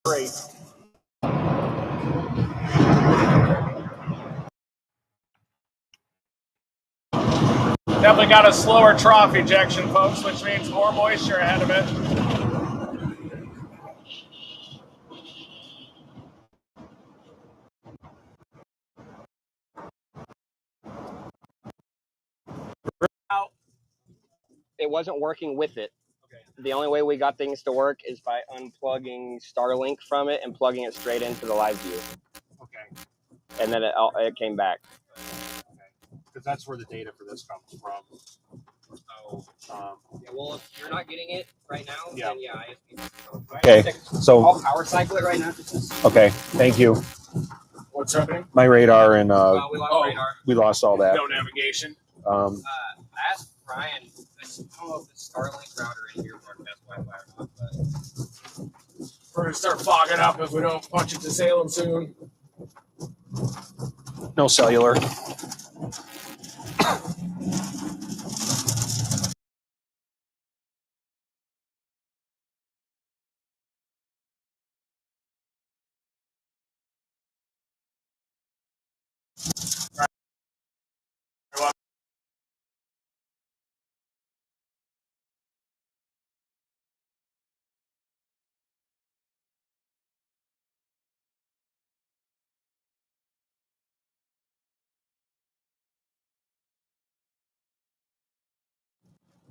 Great. Definitely got a slower trough ejection, folks, which means more moisture ahead of it. It wasn't working with it. Okay. The only way we got things to work is by unplugging Starlink from it and plugging it straight into the live view. Okay. And then it came back. Okay. Because that's where the data for this comes from. So, yeah, well, if you're not getting it right now, then yeah. Okay. So I'll power cycle it right now. Okay. Thank you. What's happening? My radar and we lost all that. No navigation. Ask Brian. I don't know if the Starlink router in here broadcast Wi-Fi or not, but We're gonna start fogging up if we don't punch it to Salem soon. No cellular.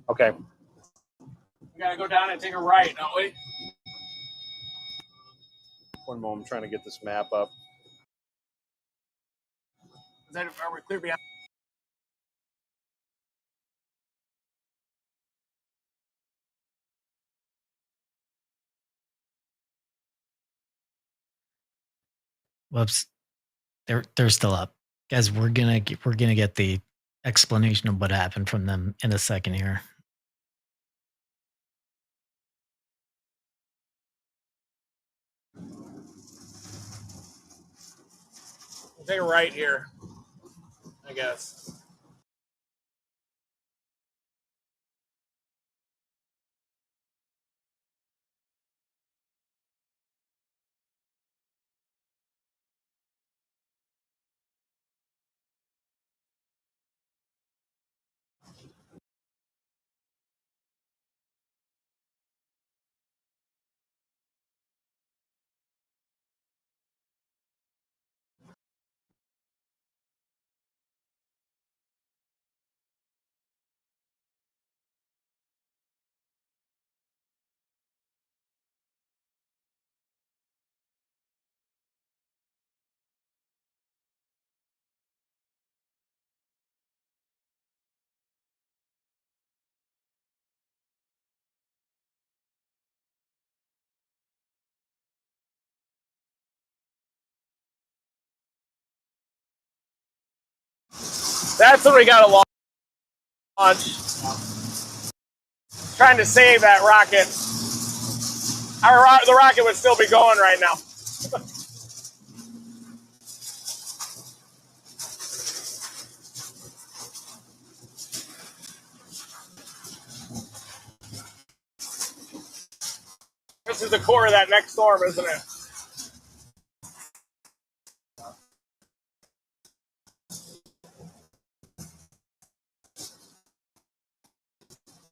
Okay. We gotta go down and take a right, don't we? One moment, I'm trying to get this map up. Are we clear behind? Whoops. They're still up. Guys, we're gonna get the explanation of what happened from them in a second here. We'll take a right here, I guess. That's when we got to launch. Trying to save that rocket. The rocket would still be going right now. This is the core of that next storm, isn't it?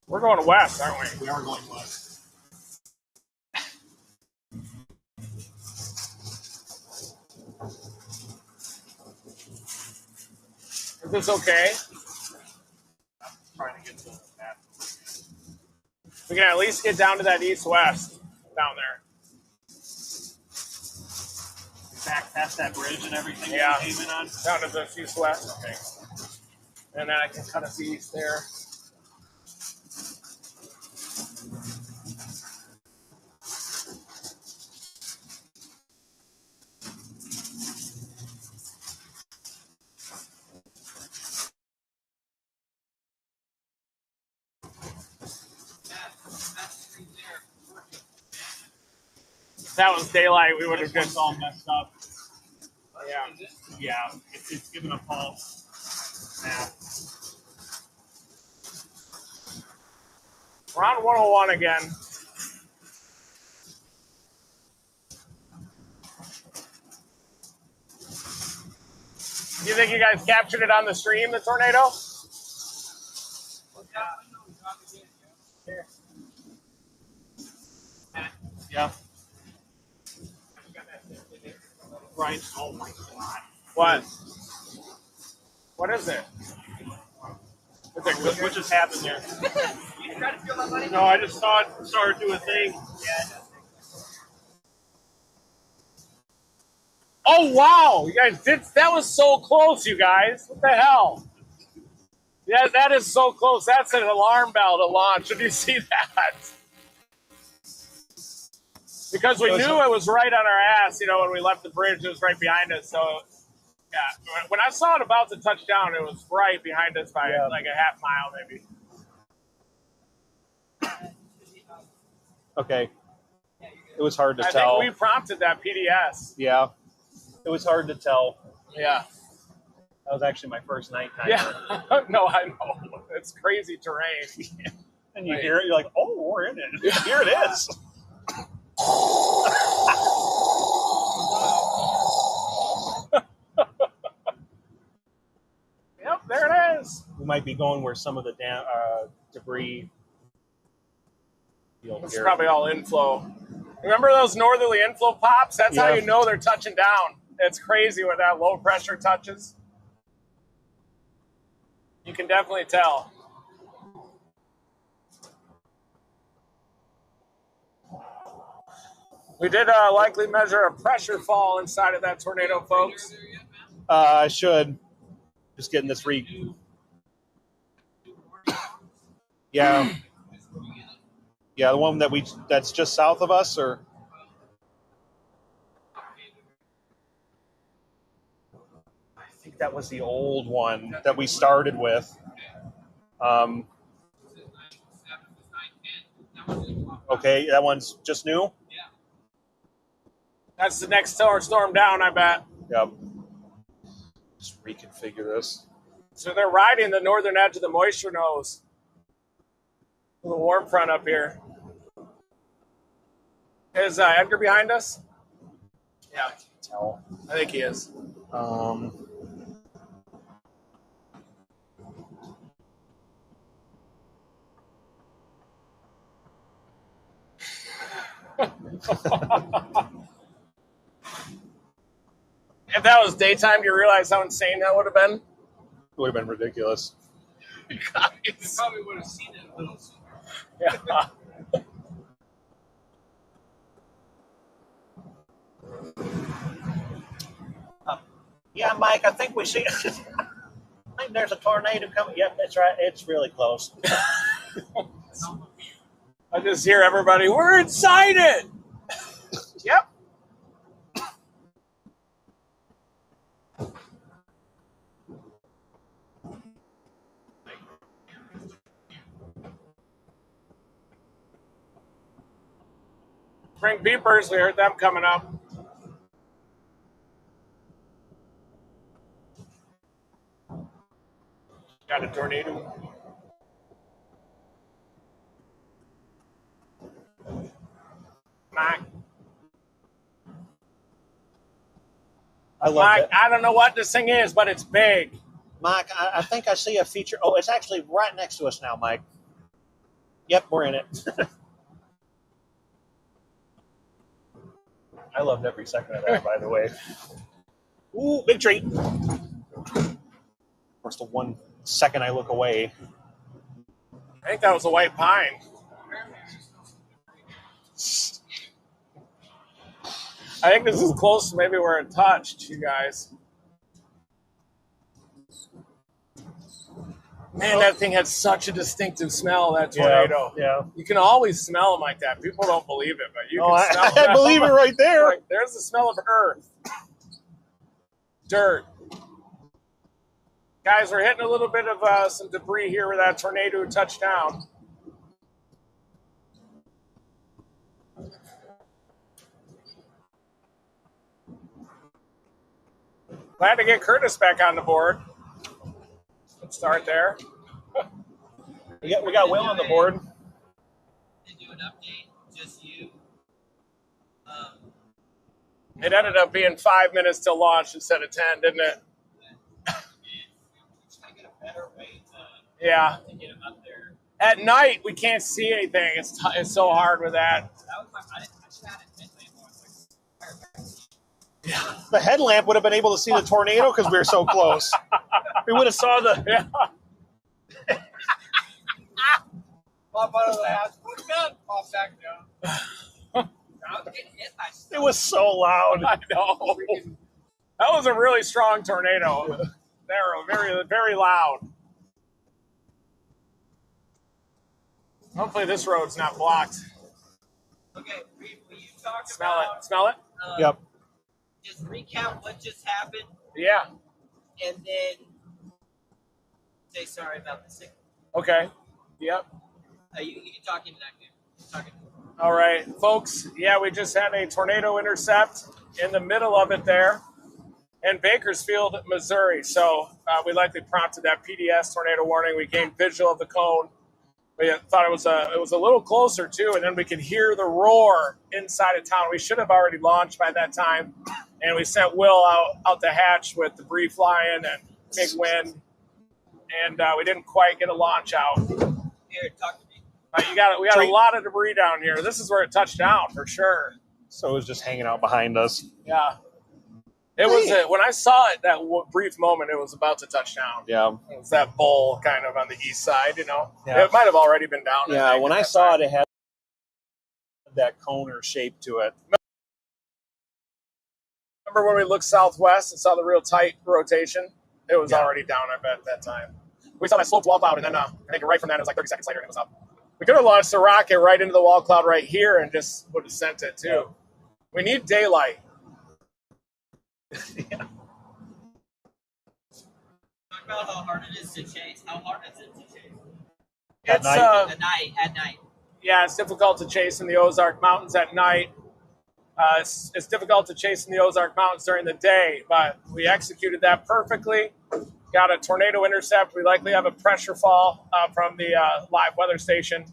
We're going west, aren't we? We are going west. Is this okay? I'm trying to get to the map. We can at least get down to that east-west down there. Back past that bridge and everything. Yeah. We came in on. Down to the east-west. Okay. And then I can kind of see east there. If that was daylight, we would have just all messed up. Yeah. Yeah, it's giving a pulse. Map. We're on 101 again. You think you guys captured it on the stream, the tornado? Here. Yeah. Right. Oh my God. What? What is it? What just happened there? No, I just saw it start to do a thing. Oh wow! You guys did that was so close, you guys. What the hell? Yeah, that is so close. That's an alarm bell to launch. Did you see that? Because we knew it was right on our ass, when we left the bridge, it was right behind us. So yeah, when I saw it about to touch down, it was right behind us by like a half mile, maybe. Okay. It was hard to I tell. think we prompted that PDS. Yeah. It was hard to tell. Yeah. That was actually my first nighttime. Yeah. No, I know. It's crazy terrain. And you hear it, you're like, oh, we're in it. Here it is. Yep, there it is. We might be going where some of the debris. It's probably all inflow. Remember those northerly inflow pops? That's how you know they're touching down. It's crazy when that low pressure touches. You can definitely tell. We did likely measure a pressure fall inside of that tornado, folks. I should. Just getting this Yeah. Yeah, the one that's just south of us, or I think that was the old one that we started with. Okay, that one's just new? That's the next storm down, I bet. Yep. Just reconfigure this. So they're riding the northern edge of the moisture nose. The warm front up here. Is Edgar behind us? Yeah, I can't tell. I think he is. If that was daytime, do you realize how insane that would have been? It would have been ridiculous. You probably would have seen it a little sooner. Yeah. Yeah, Mike, I think we see I think there's a tornado coming. Yep, that's right. It's really close. I just hear everybody, we're inside it. Yep. Bring beepers. We heard them coming up. Got a tornado. Mike. Mike, I don't know what this thing is, but it's big. Mike, I think I see a feature. Oh, it's actually right next to us now, Mike. Yep, we're in it. I loved every second of that, by the way. Ooh, big tree. Of course, the 1 second I look away. I think that was a white pine. I think this is close to maybe where it touched, you guys. Man, that thing had such a distinctive smell, that tornado. Yeah. You can always smell them like that. People don't believe it, but you can smell I them. believe it right there. Like, there's the smell of earth. Dirt. Guys, we're hitting a little bit of some debris here where that tornado touched down. Glad to get Curtis back on the board. Let's start there. We got Will on the board. They do an update, just you. It ended up being 5 minutes till launch instead of 10, didn't it? Yeah. to get them up there. At night, we can't see anything. It's so hard with that. That was I should have had it headlamp on. The headlamp would have been able to see the tornado because we were so close. We would have saw the. Yeah. Pop out of the house. Quick gun. Pop back down. I was getting hit by stuff. It was so loud. I know. That was a really strong tornado. They were very, very loud. Hopefully this road's not blocked. Okay, will you talk Smell about? it. Smell it? Yep. Just recount what just happened, Yeah. and then say sorry about the signal. Okay. Yep. You can talk into that game. Talking. All right, folks. Yeah, we just had a tornado intercept in the middle of it there in Bakersfield, Missouri. So we likely prompted that PDS tornado warning. We gained visual of the cone. We thought it was a little closer too, and then we could hear the roar inside of town. We should have already launched by that time, and we sent Will out the hatch with debris flying and big wind, and we didn't quite get a launch out. Here, talk to me. We got a lot of debris down here. This is where it touched down for sure. So it was just hanging out behind us. Yeah. It was when I saw it, that brief moment, it was about to touch down. Yeah. It was that bowl kind of on the east side, you know. Yeah. It might have already been down. Yeah, when I saw it, it had that cone or shape to it. Remember when we looked southwest and saw the real tight rotation? It was already down, I bet, at that time. We saw that sloped wall cloud, and then I think right from that, it was like 30 seconds later, and it was up. We could have launched the rocket right into the wall cloud right here and just would have sent it, too. Yeah. We need daylight. Yeah. Talk about how hard it is to chase. How hard is it to chase? At night. Yeah, it's difficult to chase in the Ozark Mountains at night. It's difficult to chase in the Ozark Mountains during the day, but we executed that perfectly. Got a tornado intercept. We likely have a pressure fall from the live weather station.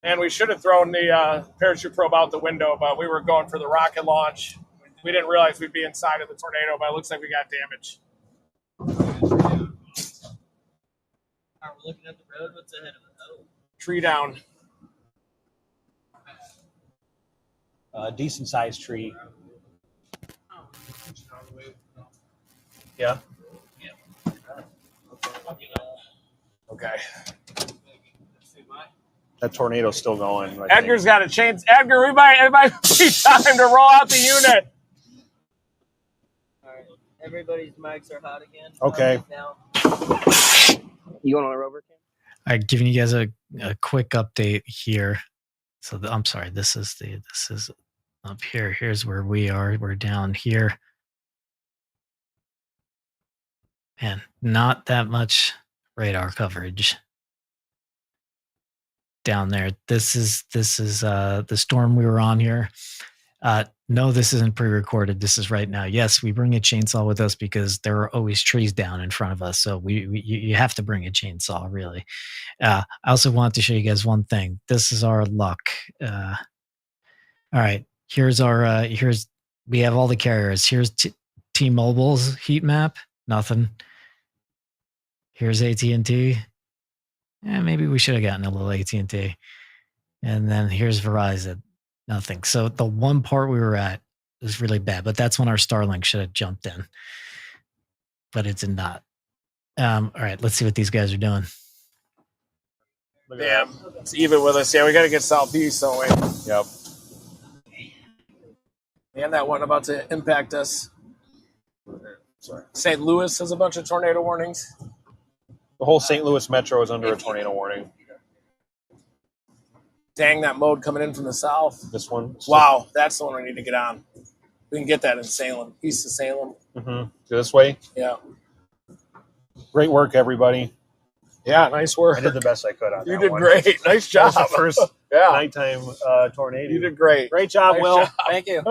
And we should have thrown the parachute probe out the window, but we were going for the rocket launch. We didn't realize we'd be inside of the tornado, but it looks like we got damage. All right, we're looking at the road. What's ahead of us? Oh. Tree down. Decent sized tree. Yeah. Okay. That tornado's still going. Edgar's got a chain. Edgar, it might be time to roll out the unit. All right. Everybody's mics are hot again. Okay. Now. You going on a rover, Cam? All right, giving you guys a quick update here. So I'm sorry, this is up here. Here's where we are. We're down here. Man, not that much radar coverage down there. This is the storm we were on here. No, this isn't pre-recorded. This is right now. Yes, we bring a chainsaw with us because there are always trees down in front of us. So you have to bring a chainsaw, really. I also want to show you guys one thing. This is our luck. All right, here's we have all the carriers. Here's T-Mobile's heat map. Nothing. Here's AT&T. Maybe we should have gotten a little AT&T. And then here's Verizon. Nothing. So the one part we were at was really bad, but that's when our Starlink should have jumped in. But it did not. All right, let's see what these guys are doing. Yeah, it's even with us. Yeah, we got to get southeast, don't we? Yep. And that one about to impact us. Sorry. St. Louis has a bunch of tornado warnings. The whole St. Louis metro is under a tornado warning. Dang, that mode coming in from the south. This one. Wow, that's the one we need to get on. We can get that in Salem, east of Salem. Mm-hmm. This way. Yeah. Great work, everybody. Yeah, nice work. I did the best I could on that. You did one. great. Nice job. That was the first nighttime tornado. You did great. Great job, Nice Will. job. Thank you.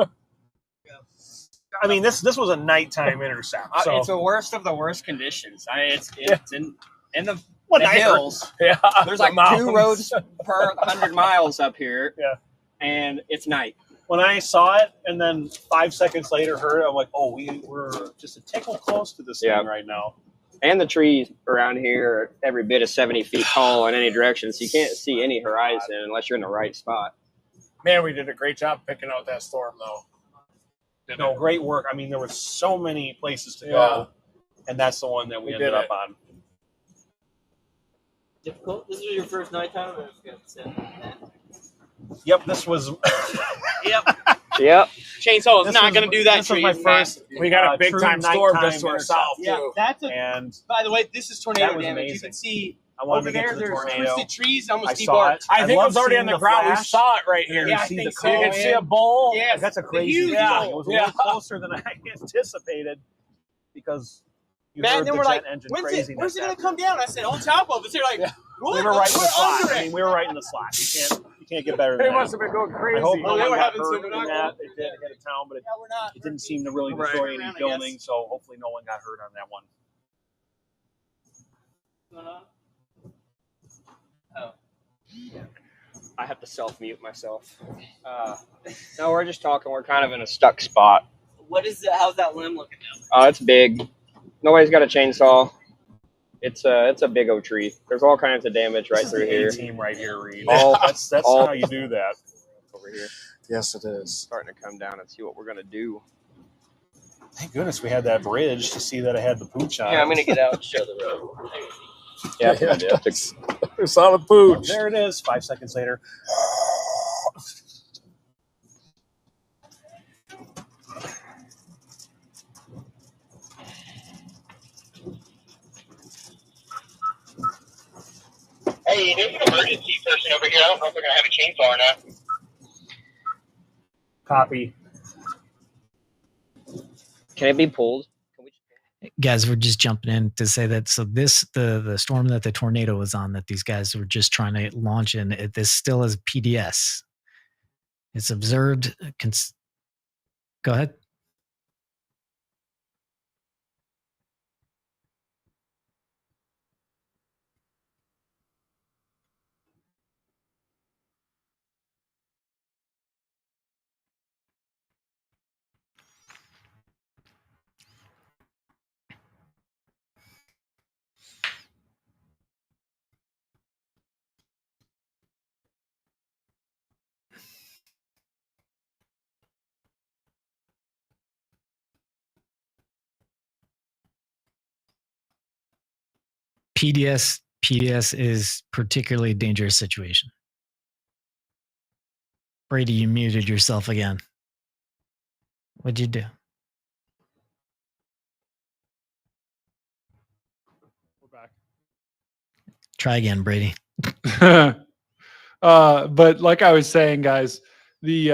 I mean, this was a nighttime intercept. So. It's the worst of the worst conditions. It's in the hills. Yeah. There's like mountains. 2 roads per 100 miles up here. Yeah. And it's night. When I saw it and then 5 seconds later heard it, I'm like, oh, we're just a tickle close to this thing right now. And the trees around here are every bit of 70 feet tall in any direction, so you can't see any horizon unless you're in the right spot. Man, we did a great job picking out that storm, though. No, great work. I mean, there were so many places to go, and that's the one that we ended up on. Difficult. This was your first nighttime. Yep, this was. Yep. Chainsaw is not going to do that. This was my first. We got a big true time storm nighttime just to intercept. ourselves, Yeah, too. that's a. And By the way, this is tornado that was damage. amazing. You can see I wanted over to get there. to the There's tornado. twisted trees, almost I saw it. I think it love was already seeing on the the ground. We flash. saw it right here. Yeah, I see think the so. You can see a bowl. Yes, That's a the crazy huge feeling. bowl. It was a little closer than I anticipated because you Man, heard then the we're jet like, engine when's craziness. it going to come down? I said, on top of it. They're like, what? We were right in the We're slot. under I it. mean, we were right in the slot. You can't get better than They that. must have been going I crazy. hope no they one were got having hurt some in knock- that. It did hit a town, but Yeah, we're not. it didn't seem to really Right. destroy any Around, I buildings, guess. so hopefully no one got hurt on that one. I have to self-mute myself. No, we're just talking. We're kind of in a stuck spot. What is it? How's that limb looking now? Oh, it's big. Nobody's got a chainsaw. It's a big old tree. There's all kinds of damage right This through is the here. A-team right here, Reed. All- That's all- how you do that. Over here, Yes, it is. starting to come down and see what we're gonna do. Thank goodness we had that bridge to see that I had the pooch on. Here, I'm going to get out and show the road. Yeah, We saw the pooch. There it is. 5 seconds later. Hey, there's an emergency person over here. I don't know if they're going to have a chainsaw or not. Copy. Can it be pulled? Guys, we're just jumping in to say that. So the storm that the tornado was on, that these guys were just trying to launch in, this still is PDS. It's observed. Go ahead. PDS is particularly dangerous situation. Brady, you muted yourself again. What'd you do? We're back. Try again, Brady. But like I was saying, guys, the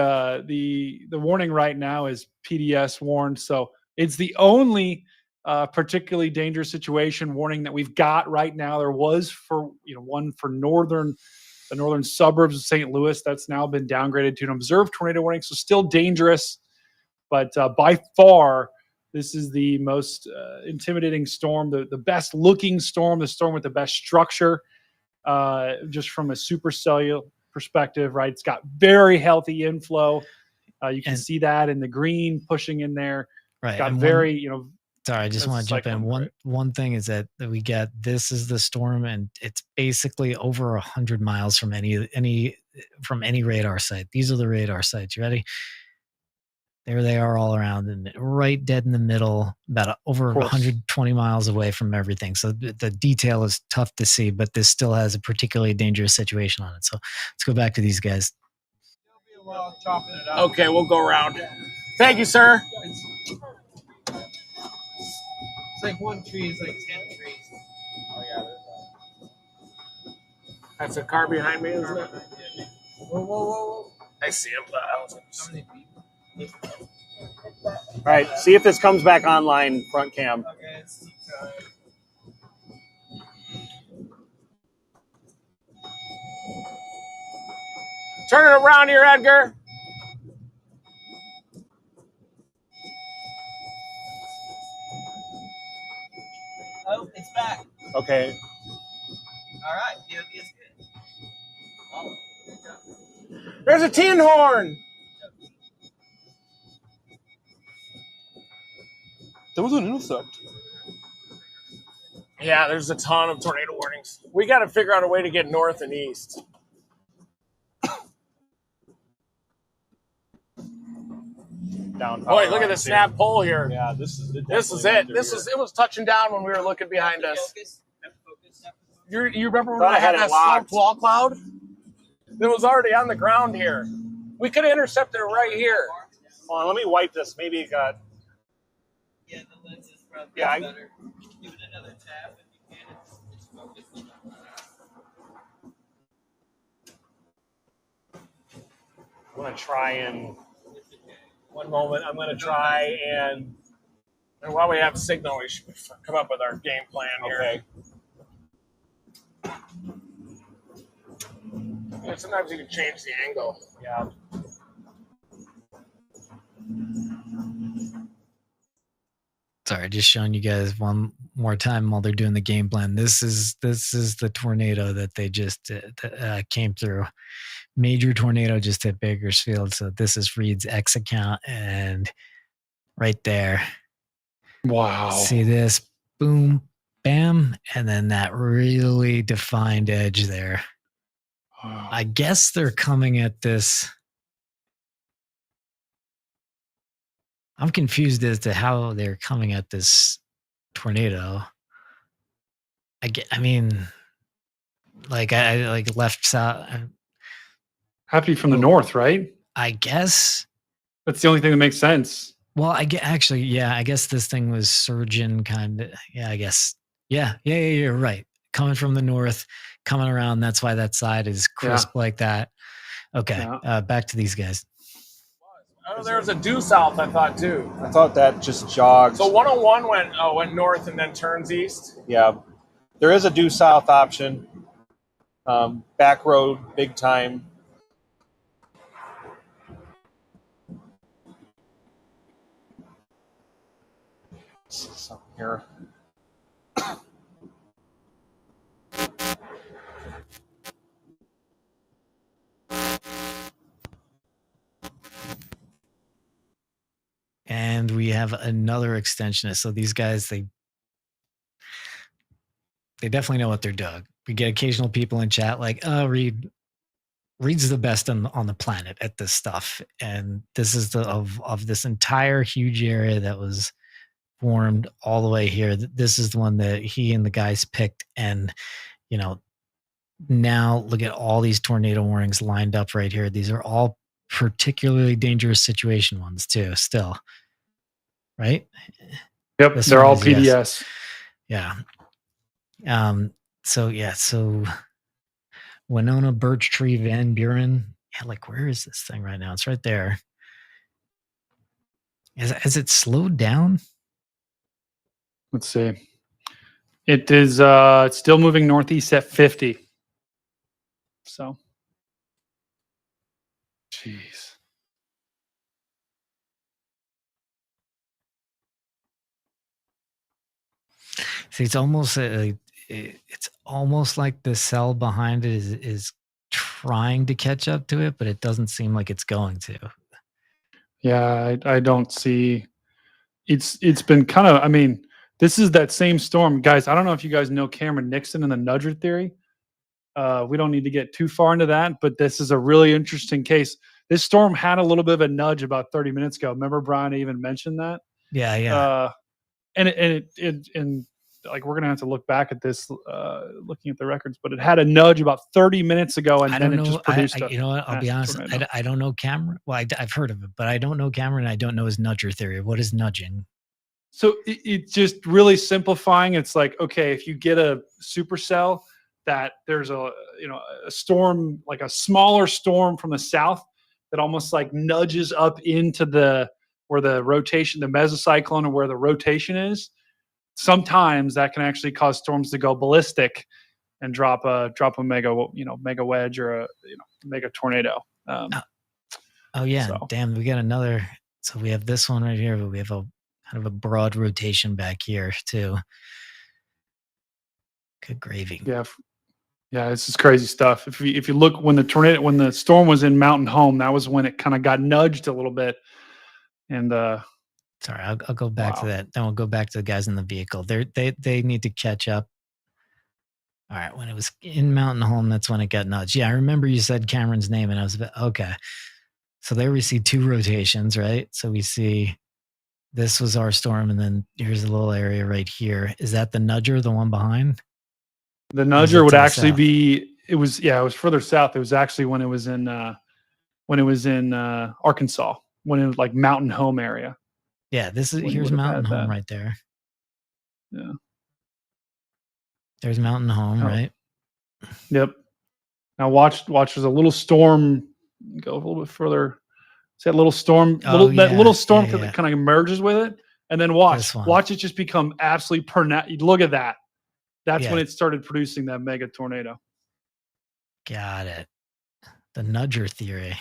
warning right now is PDS warned. So it's the only particularly dangerous situation warning that we've got right now. There was for one for the northern suburbs of St. Louis. That's now been downgraded to an observed tornado warning. So still dangerous, but by far this is the most intimidating storm, the best looking storm, the storm with the best structure. Just from a supercellular perspective, right? It's got very healthy inflow. You can see that in the green pushing in there. Right. It's got and very, sorry, I just that's want to jump in. cyclone, One thing is that we get, this is the storm, and it's basically over 100 miles from any radar site. These are the radar sites. You ready? There they are all around, and right dead in the middle, about over 120 miles away from everything. So the detail is tough to see, but this still has a particularly dangerous situation on it. So let's go back to these guys. Okay, we'll go around. Thank you, sir. It's like one tree is like 10 trees. Oh, yeah. That's a car behind me, isn't it? Whoa. I see him. All right, see if this comes back online, front cam. Okay, it's Turn it around here, Edgar. Oh, it's back. Okay. All right. DOD is good. Oh, good job. There's a tin horn. There was an intercept. Yeah, there's a ton of tornado warnings. We got to figure out a way to get north and east. Down. Boy, look at the snap pole here. Yeah, this is it. This is it. It was touching down when we were looking behind us. You remember when I had that sloped wall cloud? It was already on the ground here. We could have intercepted it right here. Hold on, let me wipe this. Maybe it got. Yeah, the lens is probably Yeah, better. Give it another tap if you can. It's focused. I'm gonna try and. One moment, I'm gonna try and. And while we have signal, we should come up with our game plan here. Okay. Yeah, sometimes you can change the angle. Yeah. Sorry, just showing you guys one more time while they're doing the game plan. This is the tornado that they just came through. Major tornado just hit Bakersfield. So this is Reed's X account, and right there. Wow. See this? Boom, bam, and then that really defined edge there. Wow. I guess they're coming at this. I'm confused as to how they're coming at this tornado. I mean, like I like left south. Have to be from the north, right? I guess. That's the only thing that makes sense. Well, I guess this thing was surgeon kind of. Yeah, I guess. Yeah, you're right. Coming from the north, coming around. That's why that side is crisp like that. Okay, back to these guys. Oh, there was a due south, I thought, too. I thought that just jogged. So 101 went north and then turns east. Yeah. There is a due south option. Back road, big time. Something here. And we have another extensionist. So these guys, they definitely know what they're doing. We get occasional people in chat like, "Oh, Reed's the best on the planet at this stuff." And this is of this entire huge area that was formed all the way here. This is the one that he and the guys picked. And, now look at all these tornado warnings lined up right here. These are all particularly dangerous situation ones too, still. Right? Yep, they're all PDS. Yes. Yeah. So Winona, Birch Tree, Van Buren. Yeah, like where is this thing right now? It's right there. Has it slowed down? Let's see. It is it's still moving northeast at 50. So jeez. See, it's almost like the cell behind it is trying to catch up to it, but it doesn't seem like it's going to. Yeah, I don't see. It's been kind of. I mean, this is that same storm, guys. I don't know if you guys know Cameron Nixon and the nudger theory. We don't need to get too far into that, but this is a really interesting case. This storm had a little bit of a nudge about 30 minutes ago. Remember, Brian even mentioned that. Yeah. And like we're gonna have to look back at this, looking at the records, but it had a nudge about 30 minutes ago, and then it just produced. You know what? I'll be honest. I don't know Cameron. Well, I've heard of it, but I don't know Cameron. I don't know his nudger theory. What is nudging? So it's just really simplifying. It's like, okay, if you get a supercell that there's a storm, like a smaller storm from the south that almost like nudges up into where the rotation, the mesocyclone, or where the rotation is. Sometimes that can actually cause storms to go ballistic and drop a mega wedge or a mega tornado. Oh yeah, so. Damn, we got another. So we have this one right here, but we have a kind of a broad rotation back here too. Good gravy. Yeah, this is crazy stuff. If you look when the storm was in Mountain Home, that was when it kind of got nudged a little bit, and Sorry, I'll go back to Wow. that. Then we'll go back to the guys in the vehicle. They need to catch up. All right, when it was in Mountain Home, that's when it got nudged. Yeah, I remember you said Cameron's name, and I was okay. So there we see 2 rotations, right? So we see this was our storm, and then here's a little area right here. Is that the nudger, the one behind? The Or is nudger it would to the actually south? be. It was further south. It was actually when it was in Arkansas, when it was like Mountain Home area. Yeah, this is When you here's would have Mountain had Home that. right there. Yeah. There's Mountain Home, Oh. right? Yep. Now watch. There's a little storm. Go a little bit further. See that little storm? Oh, That yeah, little storm yeah, yeah. kind of merges with it, and then This one. watch it just become absolutely pronounced. Look at that. That's Yeah. when it started producing that mega tornado. Got it. The nudger theory.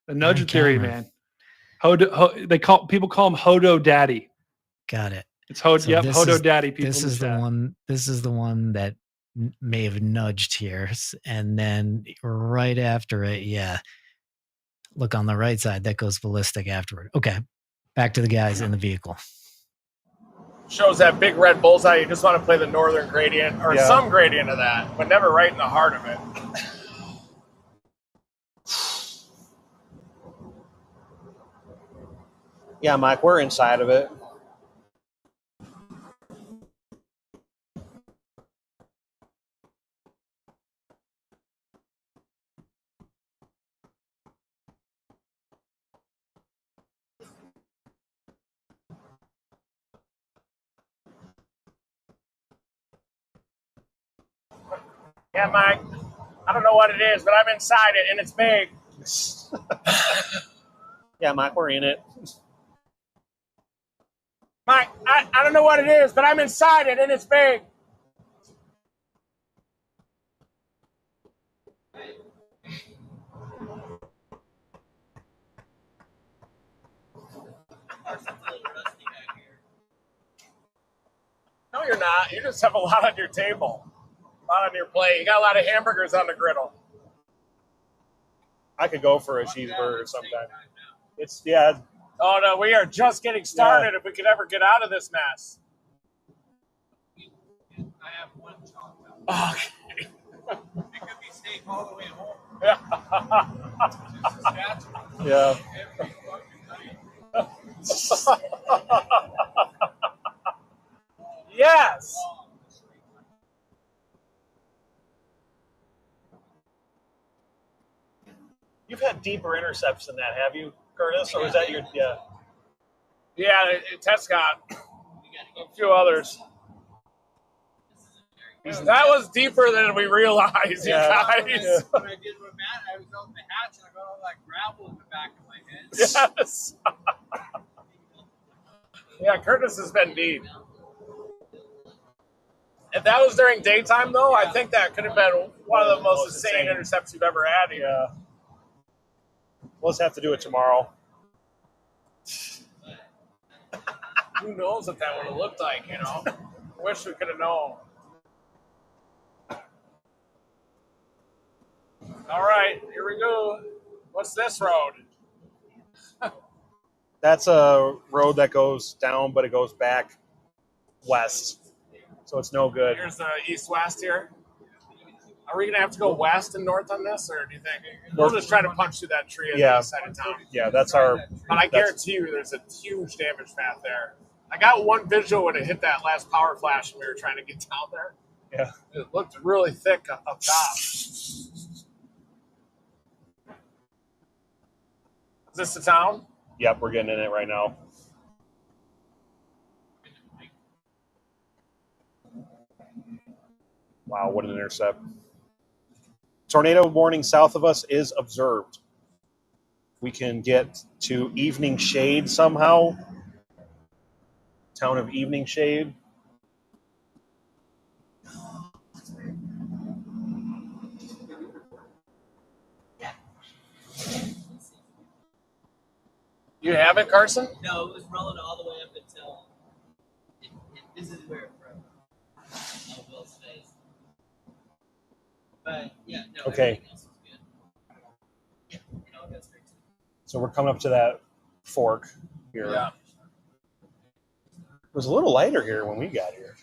The nudger Aaron theory, Cameron. man. People call him Hodo Daddy. Got it. It's So Hodo this Hodo is- Daddy. People This in the is the chat. one. This is the one that may have nudged here, and then right after it, yeah. Look on the right side. That goes ballistic afterward. Okay, back to the guys in the vehicle. Shows that big red bullseye. You just want to play the northern gradient or Yeah. some gradient of that, but never right in the heart of it. Yeah, Mike, we're inside of it. Yeah, Mike. I don't know what it is, but I'm inside it and it's big. Yeah, Mike, we're in it. Mike, I don't know what it is, but I'm inside it and it's big. No, you're not. You just have a lot on your table, a lot on your plate. You got a lot of hamburgers on the griddle. I could go for a cheeseburger sometime. It's yeah. Oh no, we are just getting started. If we could ever get out of this mess. I have one chocolate. Okay. It could be steak all the way home. Just a Yeah. every fucking night. Yes. You've had deeper intercepts than that, have you, Curtis? Or was that your Yeah, Ted's got a few others. That was deeper than we realized, you Yeah. guys. When I did with Matt, I was on the hatch and I got all that gravel in the back of my head. Yes. Yeah, Curtis has been deep. If that was during daytime, though, I think that could have been one of the most insane intercepts you've ever had here. Yeah. We'll just have to do it tomorrow. Who knows what that would have looked like, you know? Wish we could have known. All right, here we go. What's this road? That's a road that goes down, but it goes back west. So it's no good. Here's the east-west here. Are we going to have to go west and north on this, or do you think? We'll just try to punch through that tree on the east side of town. Yeah, that's our. But I guarantee you there's a huge damage path there. I got one visual when it hit that last power flash when we were trying to get down there. Yeah. It looked really thick up top. Is this the town? Yep, we're getting in it right now. Wow, what an intercept. Tornado warning south of us is observed. We can get to Evening Shade somehow. Town of Evening Shade. You have it, Carson? No, it was rolling all the way up until this is where it broke. Oh, Will's face. But yeah, no. Okay. Everything else was good. Yeah, it all got straight to So we're coming up to that fork here. Yeah. was a little lighter here when we got here.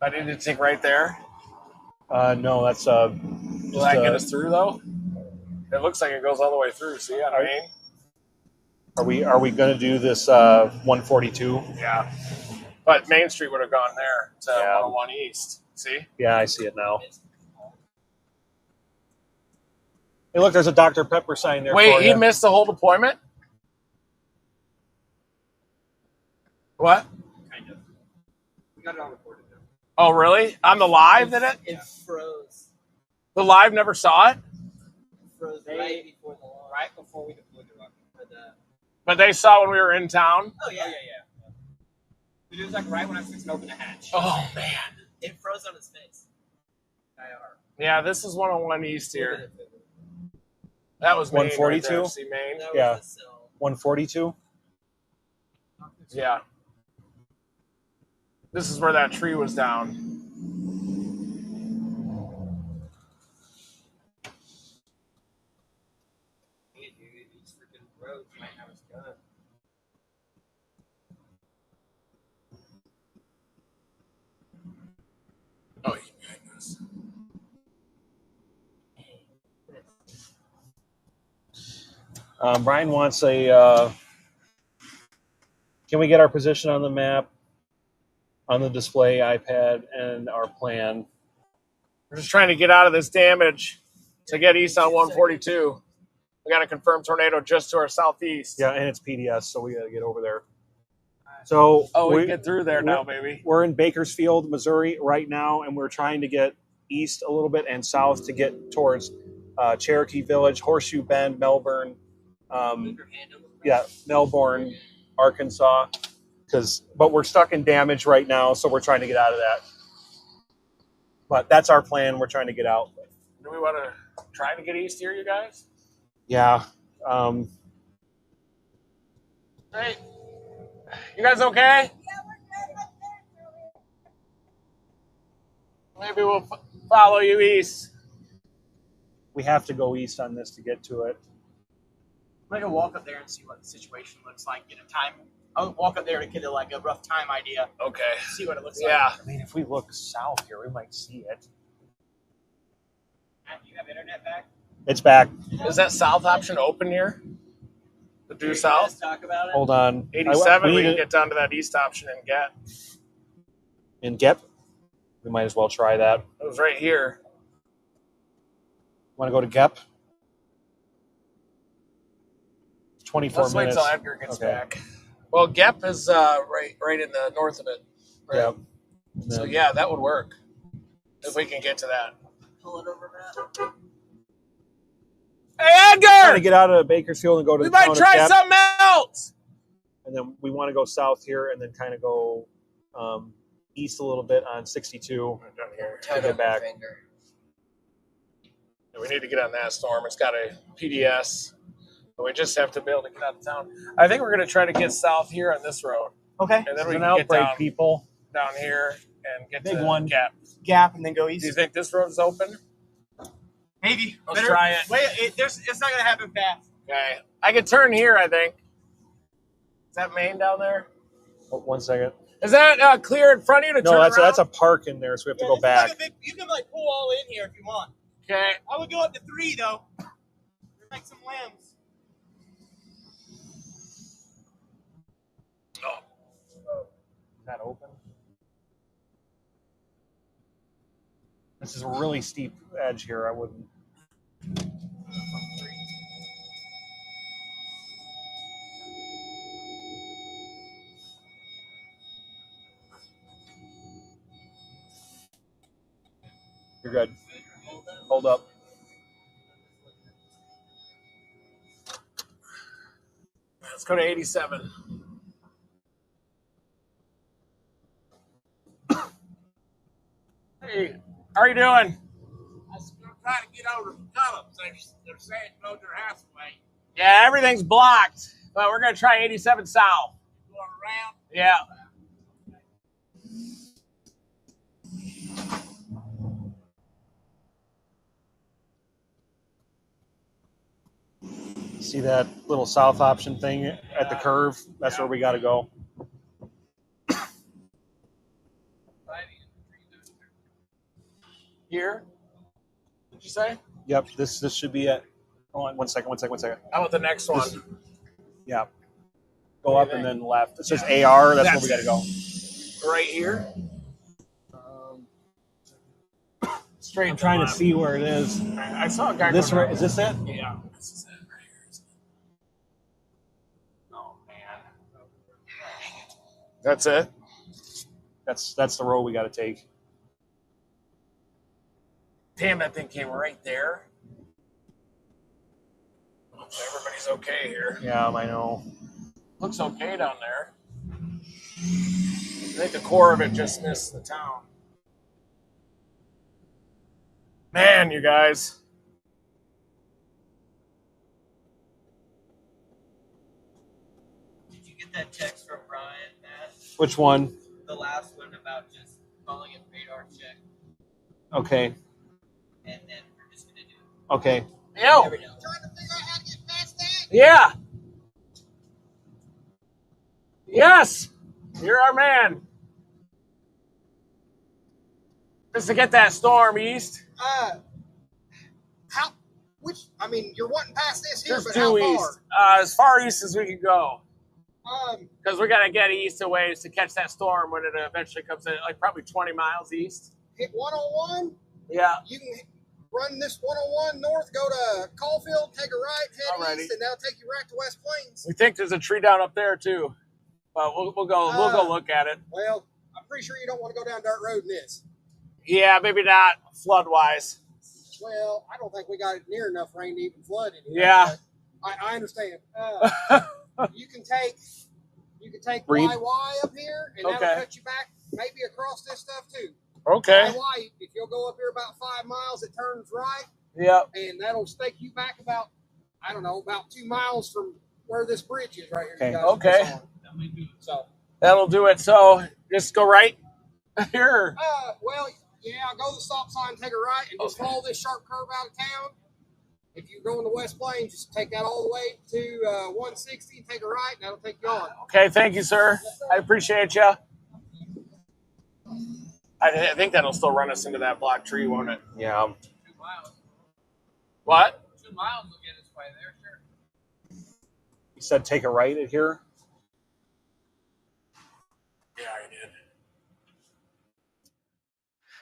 I didn't think right there. No, that's Will that get us through though? It looks like it goes all the way through. See, on Main. Are we going to do this 142? Yeah, but Main Street would have gone there to Yeah. 101 East. See? Yeah, I see it now. Hey, look, there's a Dr. Pepper sign there. Wait, for he you. missed the whole deployment? What? Kind of. We got it on recorded though. Oh, really? On the live, did it? It froze. The live never saw it, It froze right before the launch. Right before we deployed the rocket. but they saw when we were in town. Oh yeah. It was like right when I was fixing to open the hatch. Oh man. It froze on his face. IR. Yeah, this is 101 East here. That was Main. 142? Right, see Main? That was Yeah. the cell. 142? Yeah. This is where that tree was down. Hey, dude, these freaking roads might have us done. Oh, yeah, goodness. Brian wants a. Can we get our position on the map, on the display, iPad, and our plan? We're just trying to get out of this damage to get east on 142. We got a confirmed tornado just to our southeast. Yeah, and it's PDS, so we got to get over there. So Oh, we get through there now, baby. We're in Bakersfield, Missouri right now, and we're trying to get east a little bit and south to get towards Cherokee Village, Horseshoe Bend, Melbourne. Melbourne, Arkansas. But we're stuck in damage right now, so we're trying to get out of that. But that's our plan. We're trying to get out. Do we want to try to get east here, you guys? Yeah. Hey, you guys okay? Maybe we'll follow you east. We have to go east on this to get to it. I'm gonna walk up there and see what the situation looks like. Get a time. I'll walk up there to get a rough time idea. Okay. See what it looks Yeah. I mean, if we look south here, we might see it. like. You have internet back? It's back. Is that south option open here? The due south? Let's talk about it. Hold on. 87, we need can it get down to that east option and get. in GEP. We might as well try that. It was right here. Want to go to GEP? 24 Let's wait minutes. till Edgar gets Okay. back. Well, Gep is right in the north of it. Right? Yeah. So yeah, that would work if we can get to that. Pull it over, Matt. Hey, Trying to Edgar! get out of Bakersfield and go to We the town might of try GEP. something else. And then we want to go south here and then kind of go east a little bit on 62 Down here. to get back. We need to get on that storm. It's got a PDS. But we just have to be able to get out of town. I think we're going to try to get south here on this road. Okay. And then we An can get outbreak, down, people. down here and get Big to one. Gap. Gap and then go Do you east. think this road is open? Maybe. Let's try it. Wait, it's not gonna happen fast. Okay. I can turn here, I think. Is that Main down there? Oh, 1 second. Is that clear in front of you to turn No, around? that's a park in there, so we have to go back. You can pull all in here if you want. Okay. I would go up to 3 though. There's like some limbs. Oh. Is that open? This is a really steep edge here. I wouldn't. You're good. Hold up. Let's go to 87. Hey, how are you doing? I'm trying to get over the columns. They're saying go their house away. Yeah, everything's blocked, but we're going to try 87 south. Going around. Yeah. See that little south option thing at the curve? That's where we got to go. say? Yep, this should be it. Hold on, one second. How about the next one? Yeah. Go up and then left. It says AR. That's where we got to go. Right here. Straight. I'm trying to see where it is. I saw a guy. This right? Is this it? Yeah. This is it right here. Oh man. That's it. That's the road we got to take. Damn, that thing came right there. Everybody's okay here. Yeah, I know. Looks okay down there. I think the core of it just missed the town. Man, you guys. Did you get that text from Brian, Matt? Which one? The last one about just calling it radar check, Okay. and then we're just gonna do it. Okay. Yo. Every now and then. Trying to figure out how to get past that. Yeah. Yes. You're our man. Just to get that storm east. I mean, you're wanting past this here, Just but how due far? east. As far east as we can go. Um, Because we got to get east a ways to catch that storm when it eventually comes in, like probably 20 miles east. hit 101. Yeah. You can run this 101 north, go to Caulfield, take a right, head Alrighty. east, and that'll take you right to West Plains. We think there's a tree down up there too. But we'll go look at it. Well, I'm pretty sure you don't want to go down dirt road in this. Yeah, maybe not flood wise. Well, I don't think we got it near enough rain to even flood it. Yeah. I understand. You can take Breathe. YY up here, and that'll Okay. cut you back maybe across this stuff too. Okay. YY, if you'll go up here about 5 miles, it turns right, Yep. and that'll stake you back about, I don't know, about 2 miles from where this bridge is right here. Okay. You guys Okay. are on. So, That'll do it. So just go right here. well, yeah, go to the stop sign, take a right, and just Okay. follow this sharp curve out of town. If you're going to West Plains, just take that all the way to 160 and take a right, and that'll take you on. Okay, thank you, sir. I appreciate you. I think that'll still run us into that black tree, won't it? Yeah. 2 miles. What? 2 miles will get us by there, sure. You said take a right at here. Yeah, I did.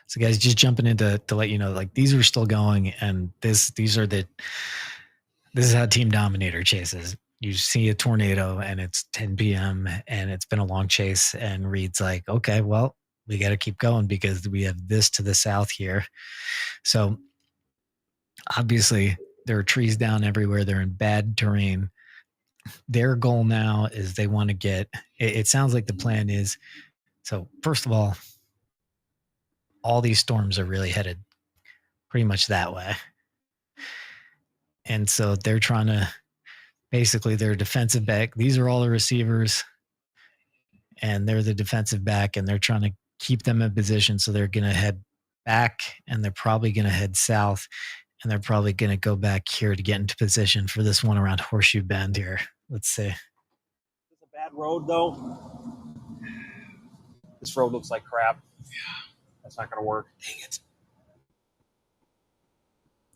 So guys, just jumping into to let you know, like these are still going, and this is how Team Dominator chases. You see a tornado and it's 10 p.m. and it's been a long chase, and Reed's like, okay, well, we got to keep going because we have this to the south here. So obviously there are trees down everywhere. They're in bad terrain. Their goal now is they want to get, it sounds like the plan is, so first of all these storms are really headed pretty much that way. And so they're trying to, basically their defensive back, these are all the receivers, and they're the defensive back, and they're trying to keep them in position. So they're going to head back, and they're probably going to head south, and they're probably going to go back here to get into position for this one around Horseshoe Bend here. Let's see. It's a bad road, though. This road looks like crap. Yeah. That's not going to work. Dang it.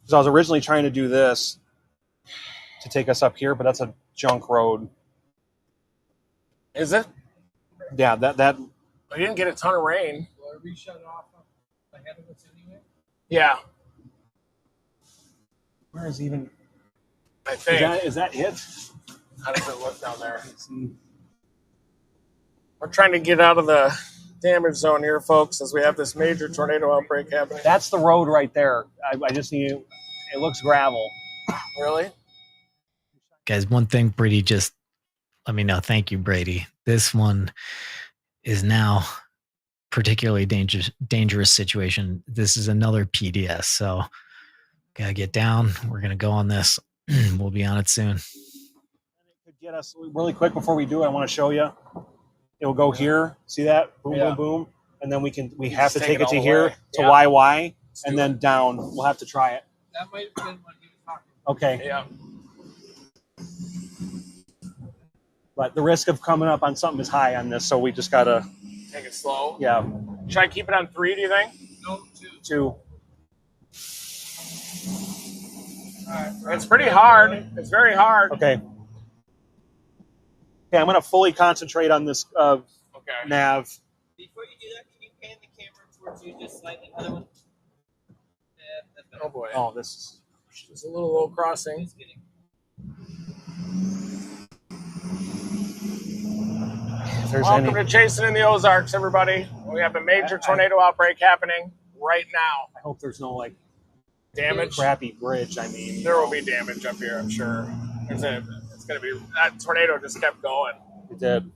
Because I was originally trying to do this to take us up here, but that's a junk road. Is it? Yeah, that We didn't get a ton of rain. Well, we shut it off ahead of us anyway. Yeah, where is even I think. is that it? How does it look down there? We're trying to get out of the damage zone here, folks, as we have this major tornado outbreak happening. That's the road right there. I just need it looks gravel. Really? Guys, one thing, Brady, just let me know. Thank you, Brady. This one is now particularly dangerous situation. This is another PDS, so gotta get down. We're gonna go on this. We'll be on it soon. It could get us really quick before we do it. I want to show you. It will go here. See that? Boom, Yeah. boom, boom. And then we have to just take take it it to all the here way. to Yeah. YY and then down. We'll have to try it. That might have been when he was talking. Okay. Yeah. But the risk of coming up on something is high on this, so we just gotta Take it slow. yeah. Should I keep it on 3, do you think? No, 2. It's pretty hard. It's very hard. Okay. Okay, I'm going to fully concentrate on this Okay. nav. Before you do that, can you pan the camera towards you just slightly? Other one. Yeah, that's better. Oh boy. Oh, this It's a little low crossing. Just kidding. if there's Welcome any. to Chasing in the Ozarks, everybody. We have a major tornado outbreak happening right now. I hope there's no like Damage. crappy bridge. I mean, There will be damage up here, I'm sure. It's going to be, that tornado just kept going. It did.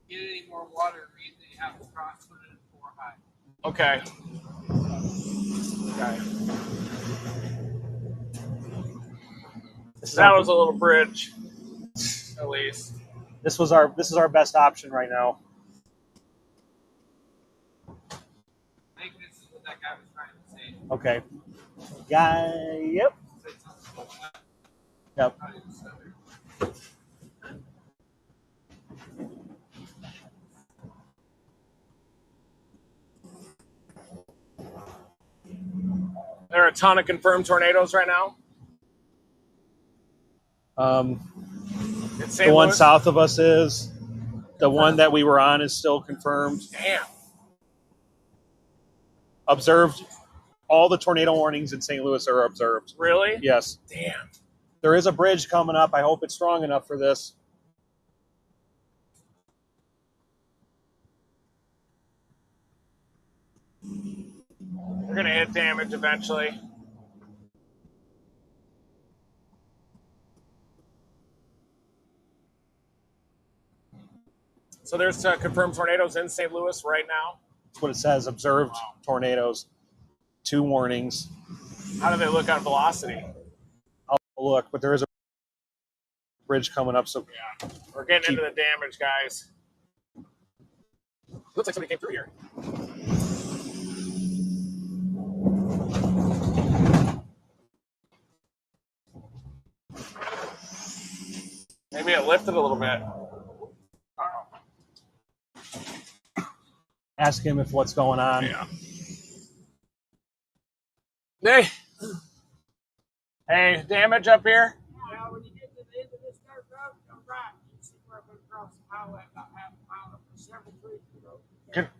Get any more water, read that you have to cross put it in 4 high. Okay. Okay. That was a little bridge, at least. This is our best option right now. I think this is what that guy was trying to say. Okay. Yep. Yep. There are a ton of confirmed tornadoes right now. The It's St. one Louis. south of us is. The one that we were on is still confirmed. Damn. Observed. All the tornado warnings in St. Louis are observed. Really? Yes. Damn. There is a bridge coming up. I hope it's strong enough for this. We're going to hit damage eventually. So there's confirmed tornadoes in St. Louis right now. That's what it says. Observed tornadoes. 2 warnings. How do they look on velocity? I'll look, but there is a bridge coming up. So Yeah, we're getting into the damage, guys. Looks like somebody came through here. Maybe it lifted a little bit. ask him if what's going on. Yeah. Hey, damage up here? Yeah, when you get to the end of this dirt road, come right. You see where I'm going to cross the highway about half a mile up to several trees.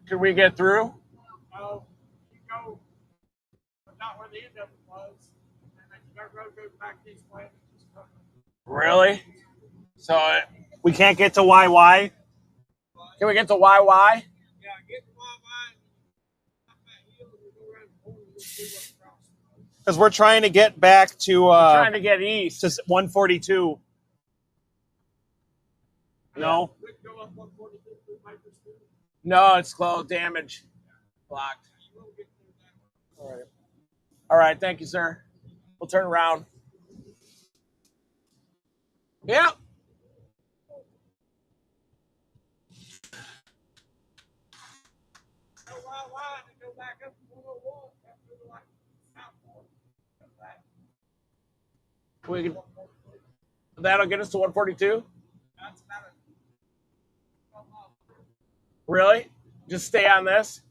Could we get through? No, you go, but not where the end of it was. And then the dirt road goes back this way. And it just comes. Really? So, We can't get to YY. can we get to YY? Yeah, get the line, up that hill, and we go around the corner and you'll see what's crossing. Because we're trying to get back to Trying to get east. 142. No? We can go up 142 through Bakersfield. No, it's closed. Damage. Blocked. You will get through that one. All right. All right. Thank you, sir. We'll turn around. Yep. Go YY and go back up to 101. Up to like Southport. Come back. We can, that'll get us to 142? That's about a 12 mile. Really? Just stay on this?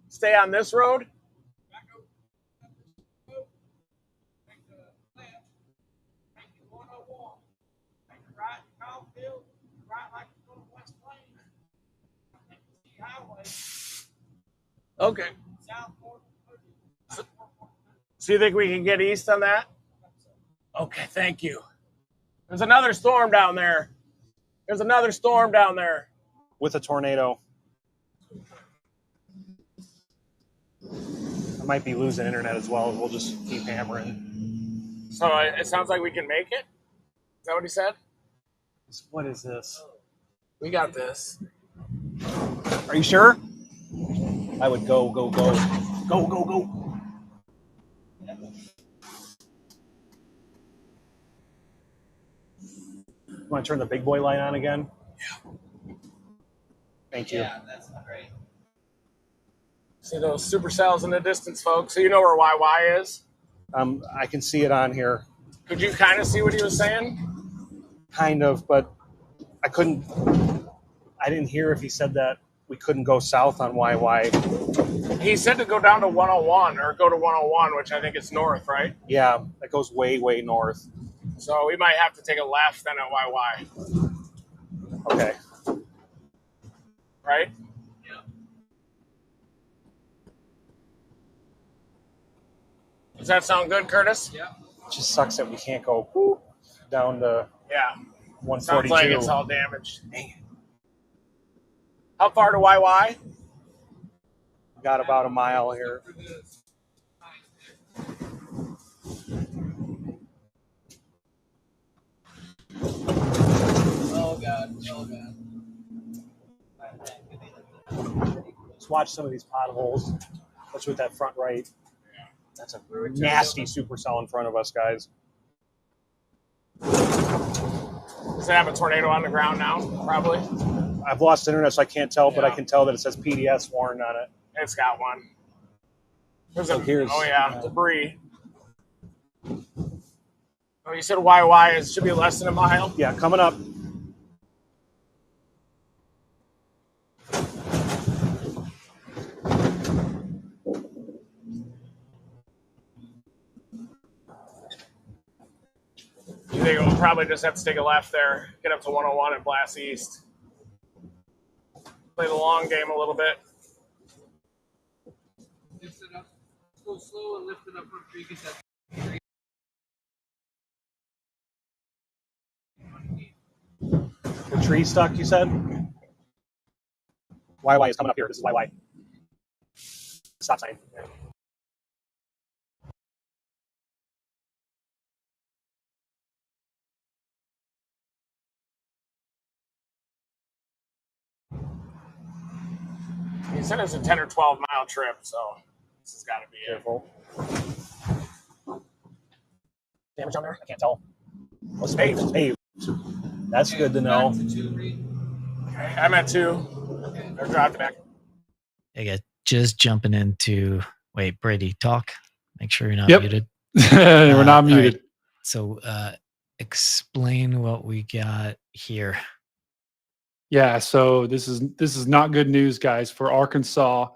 Stay on this road? Back over up this road. Take the left. Take the 101. Take the right to Caulfield. Right like you're going to West Plains. Take the T Highway. Okay. Southport. So you think we can get east on that? Okay, thank you. There's another storm down there. There's another storm down there. With a tornado. I might be losing internet as well. We'll just keep hammering. So it sounds like we can make it? Is that what he said? What is this? We got this. Are you sure? I would go. Go. You want to turn the big boy light on again? Yeah. Thank you. Yeah, that's great. See those supercells in the distance, folks. So you know where YY is? I can see it on here, Could you kind of see what he was saying? kind of, but I couldn't. I didn't hear if he said that. we couldn't go south on YY. He said to go down to 101 or go to 101, which I think is north, right? Yeah, that goes way, way north. So we might have to take a left then at YY, Okay. right? Yeah. Does that sound good, Curtis? Yeah. It just sucks that we can't go whoop, down to Yeah. 142. Sounds like it's all damaged. How far to YY? Got about a mile here. Oh God. Oh God. Let's watch some of these potholes. Let's with that front right. That's a nasty super cell in front of us, guys. Does it have a tornado on the ground now? Probably. I've lost internet, so I can't tell, but I Yeah. can tell that it says PDS warned on it. It's got one. There's So here's- oh yeah, debris. Oh, you said YY is should be less than a mile. Yeah, coming up. You think we'll probably just have to take a left there, get up to 101 and blast east. Play the long game a little bit. Lift it up. Go slow and lift it up for you. Get that. The tree stuck, you said? YY is coming up here. This is YY. Stop sign. He said it's a 10 or 12 mile trip, so this has got to be it. Careful. Damage on there? I can't tell. Let's pave. It's paved. That's good to know. I'm at 2. Or dropped it back. Hey, guys, just jumping into. Wait, Brady, talk. Make sure you're not Yep. muted. We're not all muted. right. So, explain what we got here. Yeah, so this is not good news, guys, for Arkansas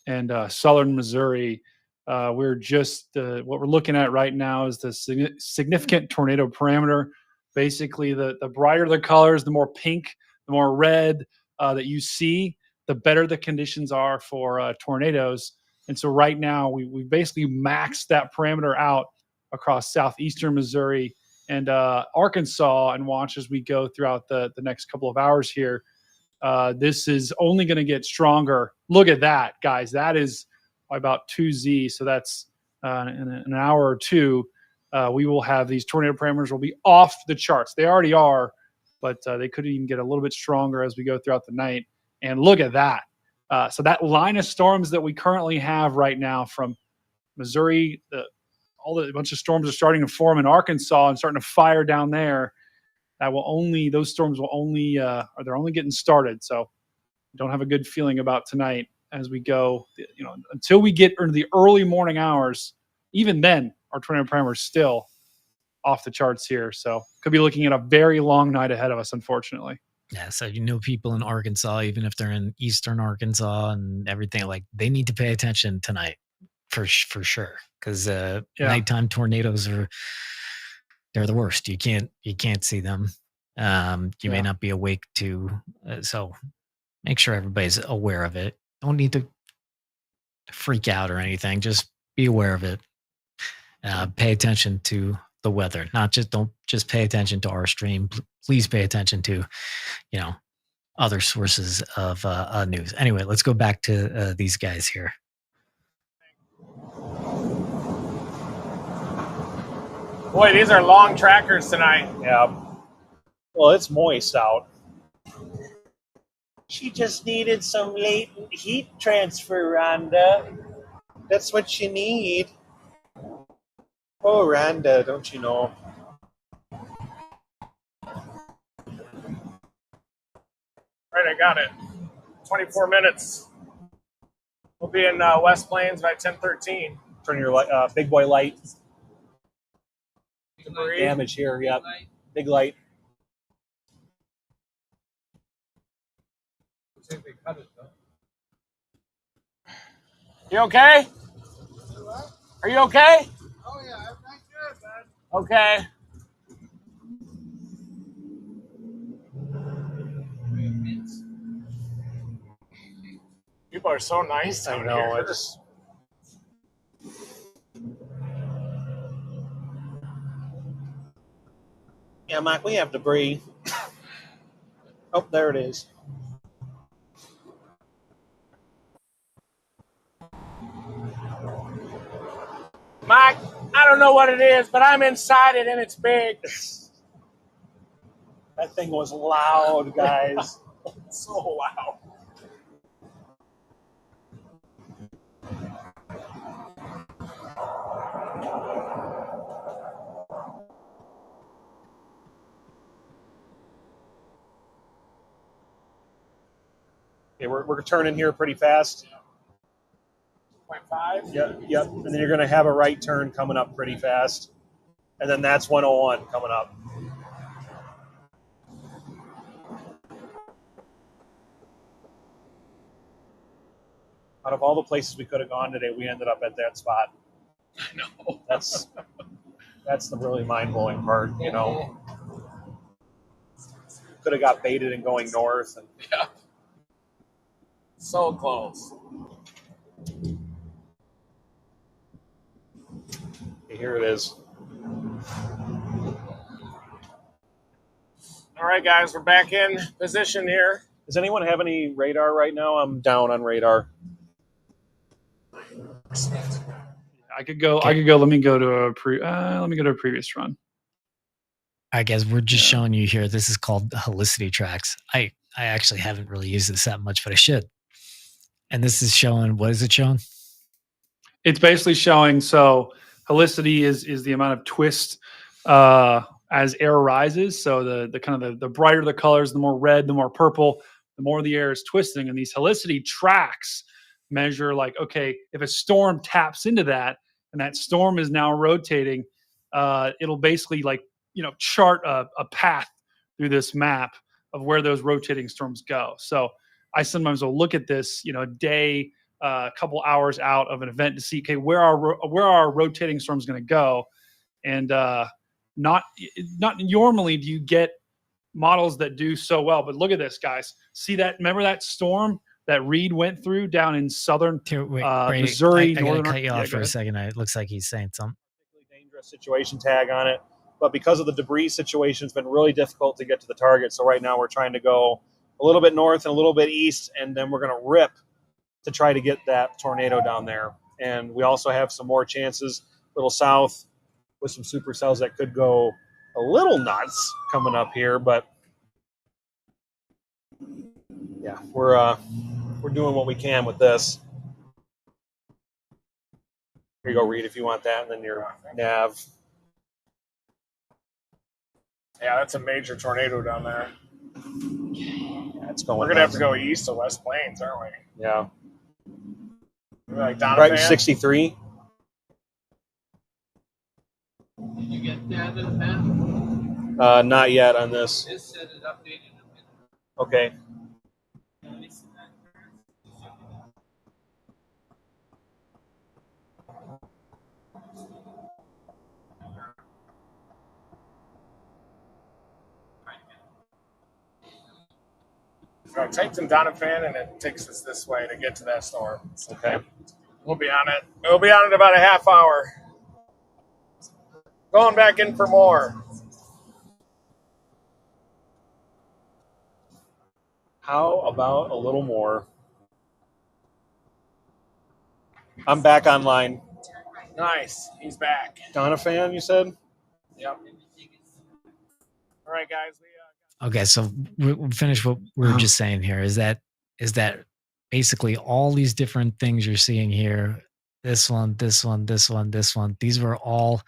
and southern Missouri. We're just what we're looking at right now is the significant tornado parameter. Basically, the brighter the colors, the more pink, the more red that you see, the better the conditions are for tornadoes. And so right now, we basically maxed that parameter out across southeastern Missouri and Arkansas, and watch as we go throughout the next couple of hours here. This is only going to get stronger. Look at that, guys. That is about 2Z. So that's in an hour or two, we will have these tornado parameters will be off the charts. They already are, but they could even get a little bit stronger as we go throughout the night. And look at that. So that line of storms that we currently have right now from Missouri, a bunch of storms are starting to form in Arkansas and starting to fire down there. Those storms will only, they're only getting started. So don't have a good feeling about tonight as we go, until we get into the early morning hours. Even then, our tornado parameter is still off the charts here. So could be looking at a very long night ahead of us, unfortunately. Yeah, so people in Arkansas, even if they're in eastern Arkansas and everything, like they need to pay attention tonight for sure, because nighttime tornadoes they're the worst. You can't see them. You may not be awake to, so make sure everybody's aware of it. Don't need to freak out or anything. Just be aware of it. Pay attention to the weather. Don't just pay attention to our stream. Please pay attention to, other sources of news. Anyway, let's go back to these guys here. Boy, these are long trackers tonight. Yeah. Well, it's moist out. She just needed some latent heat transfer, Rhonda. That's what she need. Oh, Rhonda, don't you know? Right, I got it. 24 minutes. We'll be in West Plains by 10:13. Turn your big boy light. Debris. Damage here, yep. Big light. Looks like they cut it though. You okay? Are you okay? Oh yeah, everything's good, bud. Okay. People are so nice I down know. here. I just. Yeah, Mike, we have debris. Oh, there it is. Mike, I don't know what it is, but I'm inside it and it's big. That thing was loud, guys. So loud. Okay, we're turning here pretty fast. 0.5. Yep. And then you're going to have a right turn coming up pretty fast. And then that's 101 coming up. Out of all the places we could have gone today, we ended up at that spot. I know. That's the really mind-blowing part, you know. Could have got baited and going north. And Yeah. So close. okay, here it is. All right, guys, we're back in position here. Does anyone have any radar right now? I'm down on radar. I could go. I could go. Let me go to a previous run. I guess we're just showing you here. This is called helicity tracks. I actually haven't really used this that much, but I should. And this is showing, what is it showing? It's basically showing, so helicity is the amount of twist as air rises. So the kind of the brighter the colors, the more red, the more purple, the more the air is twisting. And these helicity tracks measure like, okay, if a storm taps into that and that storm is now rotating, it'll basically like, chart a path through this map of where those rotating storms go. So I sometimes will look at this, a day, a couple hours out of an event to see, okay, where are rotating storms going to go? And not normally do you get models that do so well, but look at this, guys. See that? Remember that storm that Reed went through down in southern Missouri? I gotta cut you off for a second. It looks like he's saying something. Dangerous situation tag on it, but because of the debris situation, it's been really difficult to get to the target. So right now we're trying to go a little bit north and a little bit east, and then we're going to rip to try to get that tornado down there. And we also have some more chances a little south with some supercells that could go a little nuts coming up here. But yeah, we're doing what we can with this. Here you go, Reed, if you want that, and then your nav. Yeah, that's a major tornado down there. Yeah, it's going. We're gonna have to go east to West Plains, aren't we? Yeah. Like Donovan? Right, 63. Did you get that in the map? Not yet on this. This said it updated a minute. Okay. So it takes in Donovan and it takes us this way to get to that storm. Okay. We'll be on it. We'll be on it about a half hour. Going back in for more. How about a little more? I'm back online. Nice. He's back. Donovan, you said? Yep. All right, guys. Okay, so we'll finish what we were just saying here. Is that basically all these different things you're seeing here, this one, this one, this one, this one, these were all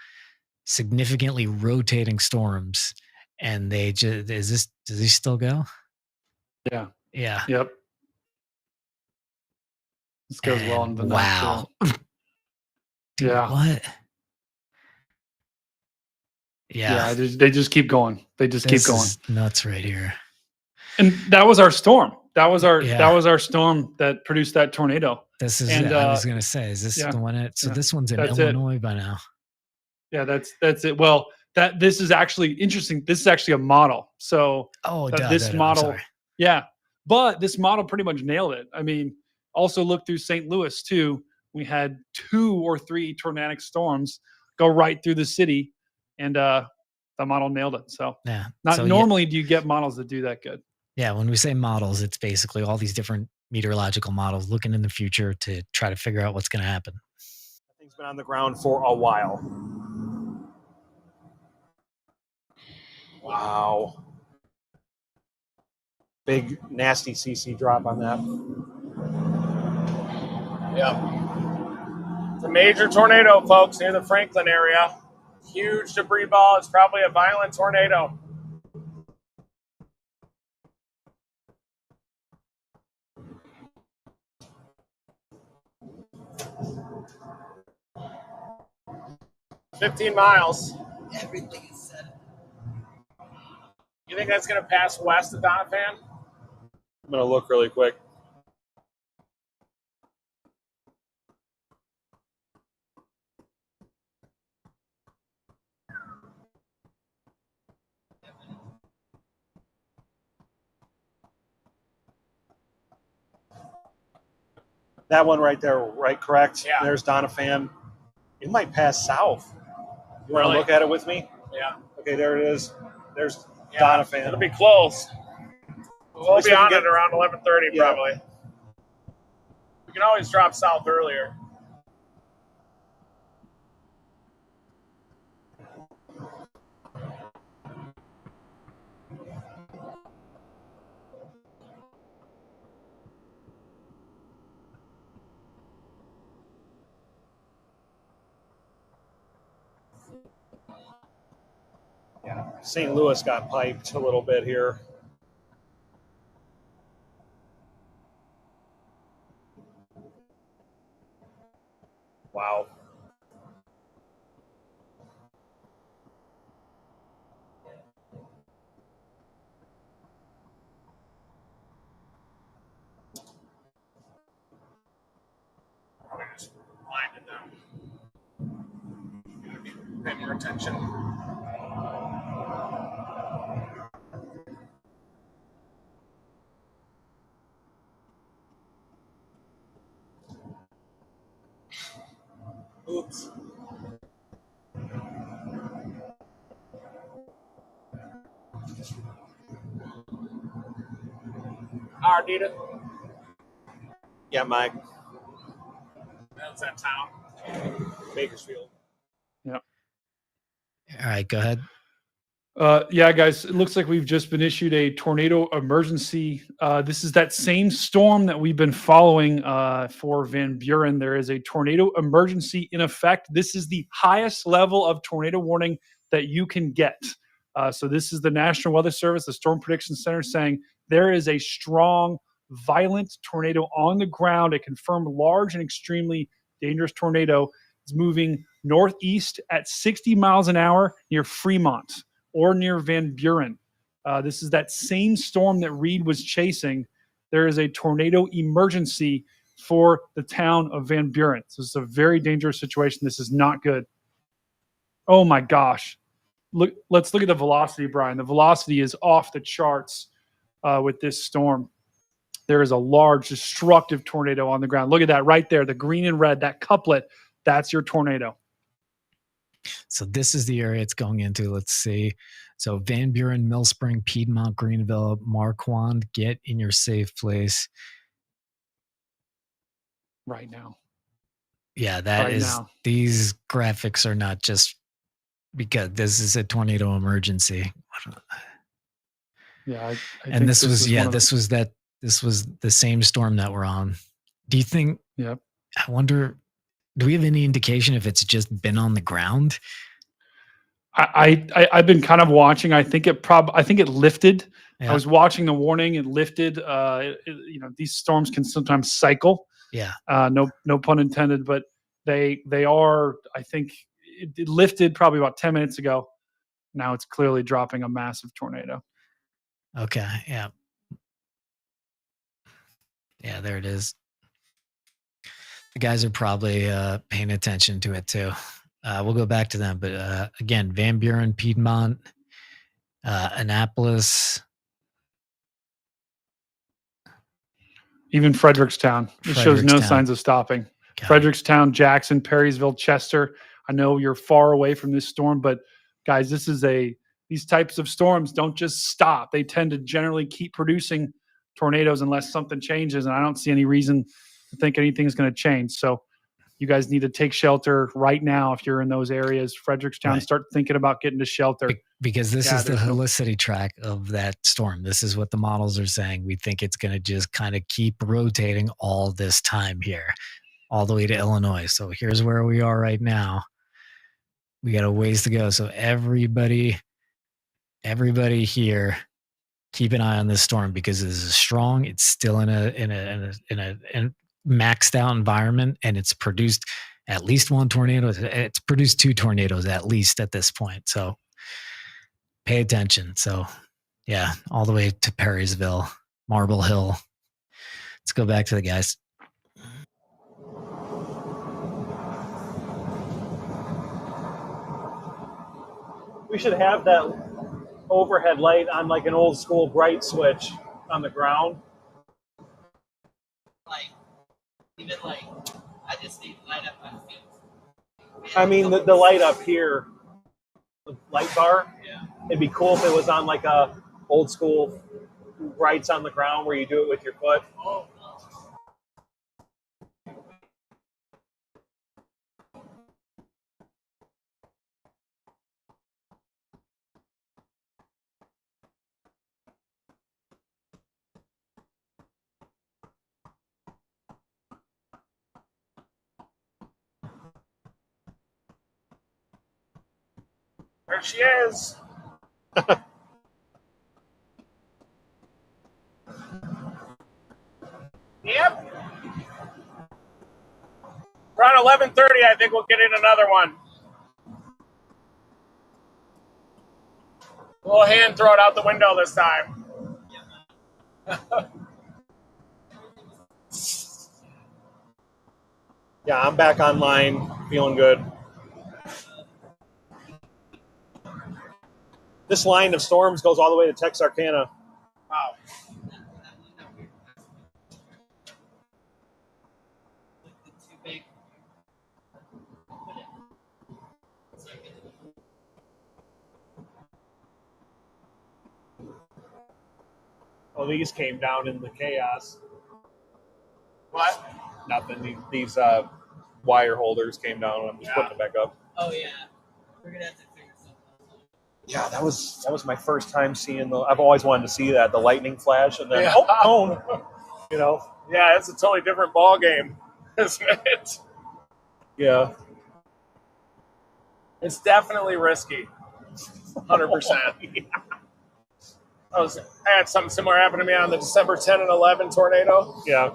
significantly rotating storms, and they just does he still go? Yeah. Yep. This goes well into the wow. Dude, yeah. What? Yeah. They just keep going. They just keep going. Nuts right here. And that was our storm. That was our Yeah. that was our storm that produced that tornado. This is And, it. I was gonna say, is this yeah, the one? So yeah, this one's in that's it. Illinois by now. Yeah, that's it. Well, this is actually interesting. This is actually a model. So Oh, this I'm model, sorry. yeah, but this model pretty much nailed it. I mean, also look through St. Louis too. We had 2 or 3 tornadic storms go right through the city, and the model nailed it. So Yeah. not So normally do you get models that do that good. yeah, when we say models, it's basically all these different meteorological models looking in the future to try to figure out what's going to happen. That thing's been on the ground for a while. Wow. Big, nasty CC drop on that. Yep. It's a major tornado, folks, near the Franklin area. Huge debris ball. It's probably a violent tornado. $15 miles. Everything is set. You think that's going to pass west of Donovan? I'm going to look really quick. That one right there, right? Correct? Yeah. There's Donovan. It might pass south. You want Really? to look at it with me? Yeah. Okay, there it is. There's Yeah. Donovan. It'll be close. We'll least be we can on get- it around 11:30 Yeah. probably. We can always drop south earlier. Yeah. St. Louis got piped a little bit here. Wow. Probably just blinded them. Pay more attention. Oops. Ardita. Yeah, Mike. That's that town. Bakersfield. All right, go ahead. Yeah, guys, it looks like we've just been issued a tornado emergency. This is that same storm that we've been following for Van Buren. There is a tornado emergency in effect. This is the highest level of tornado warning that you can get. So this is the National Weather Service, the Storm Prediction Center, saying there is a strong, violent tornado on the ground. A confirmed large and extremely dangerous tornado is moving northeast at 60 miles an hour near Fremont or near Van Buren. This is that same storm that Reed was chasing. There is a tornado emergency for the town of Van Buren. So it's a very dangerous situation. This is not good. Oh my gosh. Let's look at the velocity, Brian. The velocity is off the charts with this storm. There is a large destructive tornado on the ground. Look at that right there, the green and red, that couplet, that's your tornado. So this is the area it's going into. Let's see. So Van Buren, Mill Spring, Piedmont, Greenville, Marquand, get in your safe place. Right now. Yeah, that Right is. now. These graphics are not just because this is a tornado emergency. Yeah, I And think this was one of this was the same storm that we're on. Do you think? Yep. I wonder. Do we have any indication if it's just been on the ground? I've been kind of watching. I think it lifted. Yeah. I was watching the warning. It lifted. These storms can sometimes cycle. Yeah. No pun intended. But they are. I think it lifted probably about 10 minutes ago. Now it's clearly dropping a massive tornado. Okay. Yeah. Yeah, there it is. The guys are probably paying attention to it too. We'll go back to them, but again, Van Buren, Piedmont, Annapolis, Even Frederickstown. It shows no signs of stopping. Frederickstown, Jackson, Perrysville, Chester. I know you're far away from this storm, but guys, these types of storms don't just stop. They tend to generally keep producing tornadoes unless something changes, and I don't see any reason to think anything's going to change. So you guys need to take shelter right now if you're in those areas. Frederickstown, start thinking about getting to shelter. Because this is the helicity track of that storm. This is what the models are saying. We think it's going to just kind of keep rotating all this time here, all the way to Illinois. So here's where we are right now. We got a ways to go. So everybody here, keep an eye on this storm because this is strong. It's still in a maxed out environment, and it's produced at least one tornado. It's produced 2 tornadoes at least at this point. So pay attention. So yeah, all the way to Perrysville, Marble Hill. Let's go back to the guys. We should have that overhead light on like an old school bright switch on the ground. Like, even like, I just need light up my feet. I mean, the light up here, the light bar. Yeah. It'd be cool if it was on like a old school brights on the ground where you do it with your foot. Oh. There she is. Yep. Around 11:30, I think we'll get in another one. We'll hand throw it out the window this time. Yeah, I'm back online, feeling good. This line of storms goes all the way to Texarkana. Wow. Oh, these came down in the chaos. What? Nothing. These wire holders came down. I'm just putting it back up. Oh yeah, we're gonna have to figure something out. Yeah, that was my first time seeing the. I've always wanted to see that, the lightning flash, and then you know. Yeah, it's a totally different ball game, isn't it? Yeah. It's definitely risky. 100%. I had something similar happen to me on the December 10 and 11 tornado. Yeah.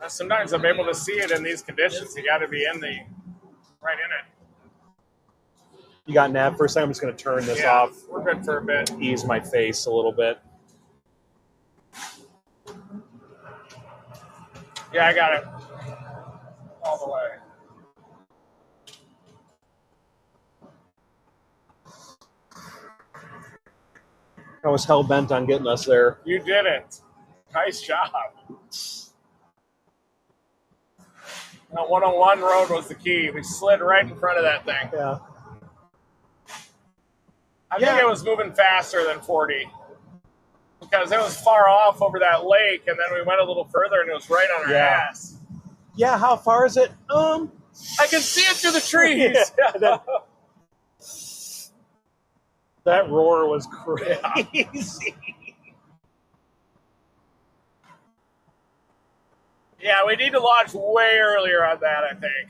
Sometimes I'm able to see it in these conditions. You got to be right in it. You got nav for a second. I'm just going to turn this off. We're good for a bit. Ease my face a little bit. Yeah, I got it. All the way. I was hell bent on getting us there. You did it. Nice job. That 101 road was the key. We slid right in front of that thing. Yeah. I think it was moving faster than 40 because it was far off over that lake, and then we went a little further, and it was right on our ass. Yeah, how far is it? I can see it through the trees. That roar was crazy. Yeah, we need to launch way earlier on that, I think.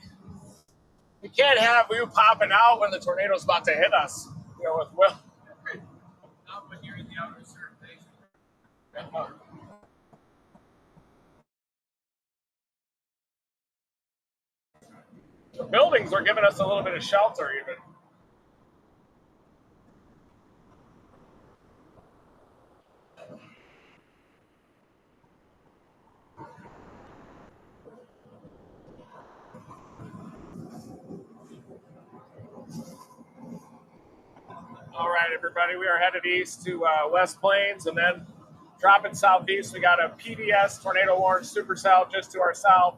We can't have you popping out when the tornado's about to hit us. You know, with Will. Not when you're in the outer circulation. The buildings were giving us a little bit of shelter, even. right, everybody. We are headed east to West Plains, and then dropping southeast. We got a PDS tornado warning supercell just to our south,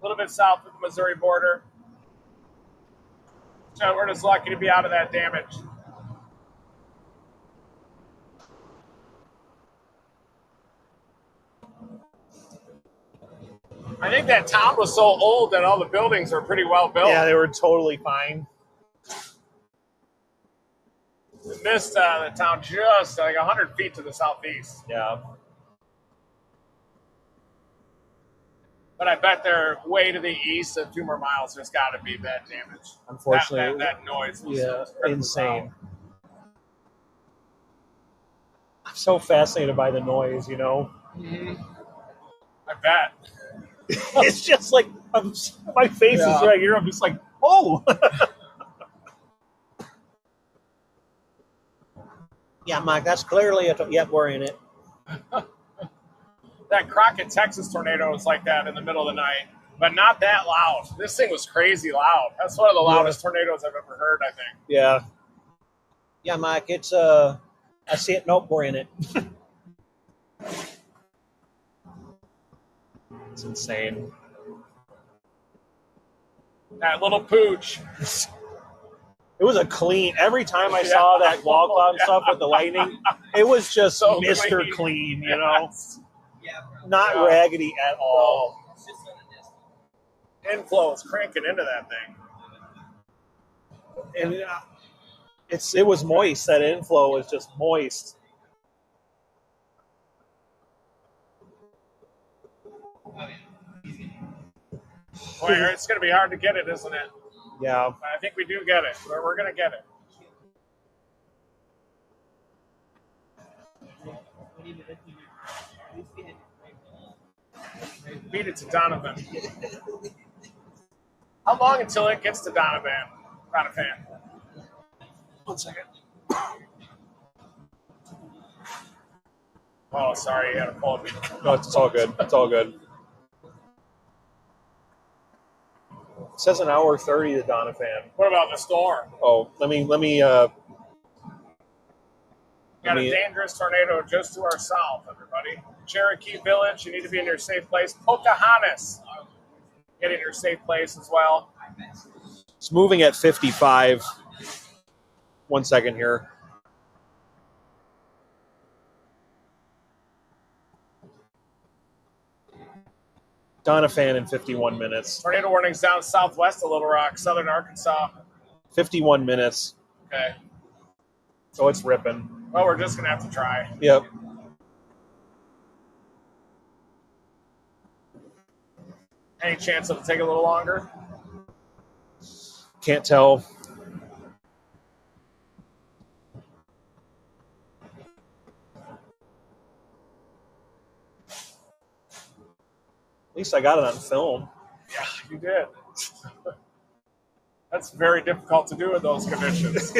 a little bit south of the Missouri border. So we're just lucky to be out of that damage. I think that town was so old that all the buildings are pretty well built. Yeah, they were totally fine. We missed the town just like 100 feet to the southeast. Yeah. But I bet they're way to the east, a few more miles. There's got to be bad damage. Unfortunately, that noise was insane. I'm so fascinated by the noise, you know. Mm-hmm. I bet. It's just like my face is right here. I'm just like, oh. Yeah, Mike, that's clearly yep, we're in it. That Crockett, Texas tornado was like that in the middle of the night, but not that loud. This thing was crazy loud. That's one of the loudest tornadoes I've ever heard, I think. Yeah. Yeah, Mike, it's I see it. Nope, we're in it. It's insane. That little pooch. It was a clean. Every time I saw that wall cloud and stuff with the lightning, it was just So Mr. Clean, you know? Yeah, bro. Not raggedy at all. It's just on a distance. Inflow is cranking into that thing. And it was moist. That inflow was just moist. Oh, yeah. Boy, it's going to be hard to get it, isn't it? Yeah. I think we do get it. We're going to get it. Beat it to Donovan. How long until it gets to Donovan? Donovan. 1 second. Oh, sorry, you had to pull it. No, it's all good. It's all good. It says 1:30 to Donovan. What about the storm? Oh, let me. Got a dangerous tornado just to our south, everybody. Cherokee Village, you need to be in your safe place. Pocahontas, get in your safe place as well. It's moving at 55. 1 second here. Donovan in 51 minutes. Tornado warnings down southwest of Little Rock, southern Arkansas. 51 minutes. Okay. So it's ripping. Well, we're just going to have to try. Yep. Any chance it'll take a little longer? Can't tell. At least I got it on film. Yeah, you did. That's very difficult to do in those conditions.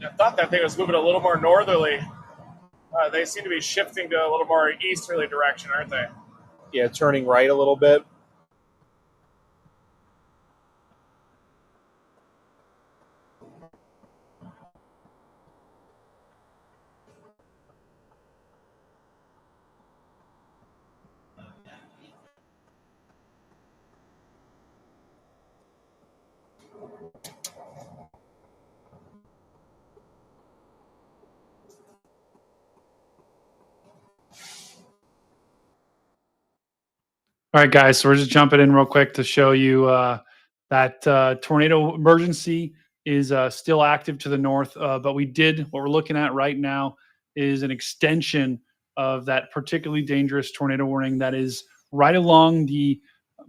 I thought that thing was moving a little more northerly. They seem to be shifting to a little more easterly direction, aren't they? Yeah, turning right a little bit. All right, guys. So we're just jumping in real quick to show you that tornado emergency is still active to the north. But what we're looking at right now is an extension of that particularly dangerous tornado warning that is right along the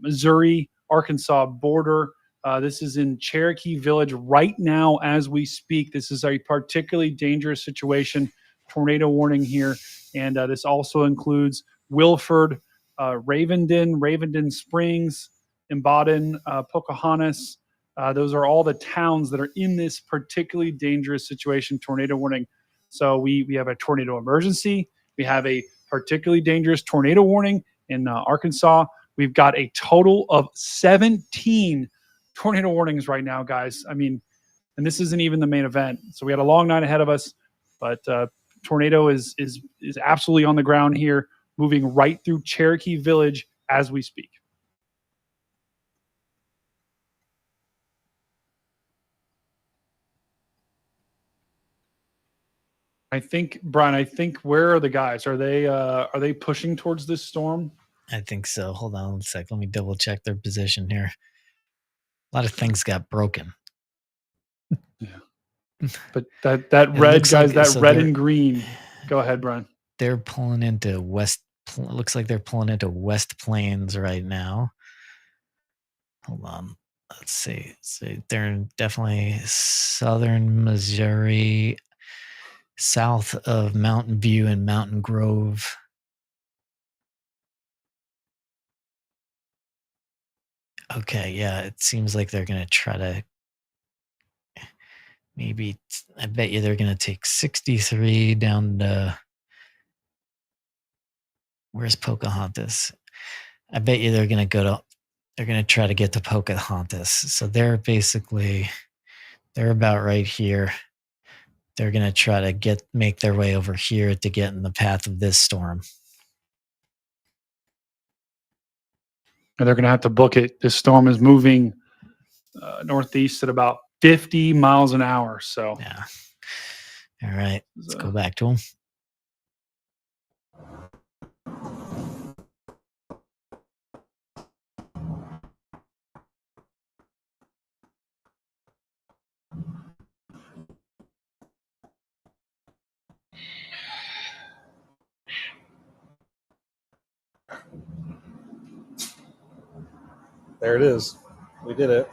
Missouri-Arkansas border. This is in Cherokee Village right now as we speak. This is a particularly dangerous situation. Tornado warning here. And this also includes Wilford, Ravenden Springs, Embaden, Pocahontas, Those are all the towns that are in this particularly dangerous situation, tornado warning. So we have a tornado emergency. We have a particularly dangerous tornado warning in Arkansas. We've got a total of 17 tornado warnings right now, guys. I mean, and this isn't even the main event. So we had a long night ahead of us, but tornado is absolutely on the ground here, moving right through Cherokee Village as we speak. I think, Brian, where are the guys? Are they pushing towards this storm? I think so. Hold on a sec. Let me double check their position here. A lot of things got broken. Yeah. But that red, guys, like, that red and green. Go ahead, Brian. They're pulling into West. Looks like they're pulling into West Plains right now. Hold on. Let's see. So they're definitely southern Missouri, south of Mountain View and Mountain Grove. Okay, yeah, it seems like they're going to try to maybe, I bet you they're going to take 63 down to, where's Pocahontas? I bet you they're going to try to get to Pocahontas. So they're about right here. They're going to try to make their way over here to get in the path of this storm. And they're going to have to book it. This storm is moving northeast at about 50 miles an hour. So, yeah. All right. Let's go back to them. There it is. We did it.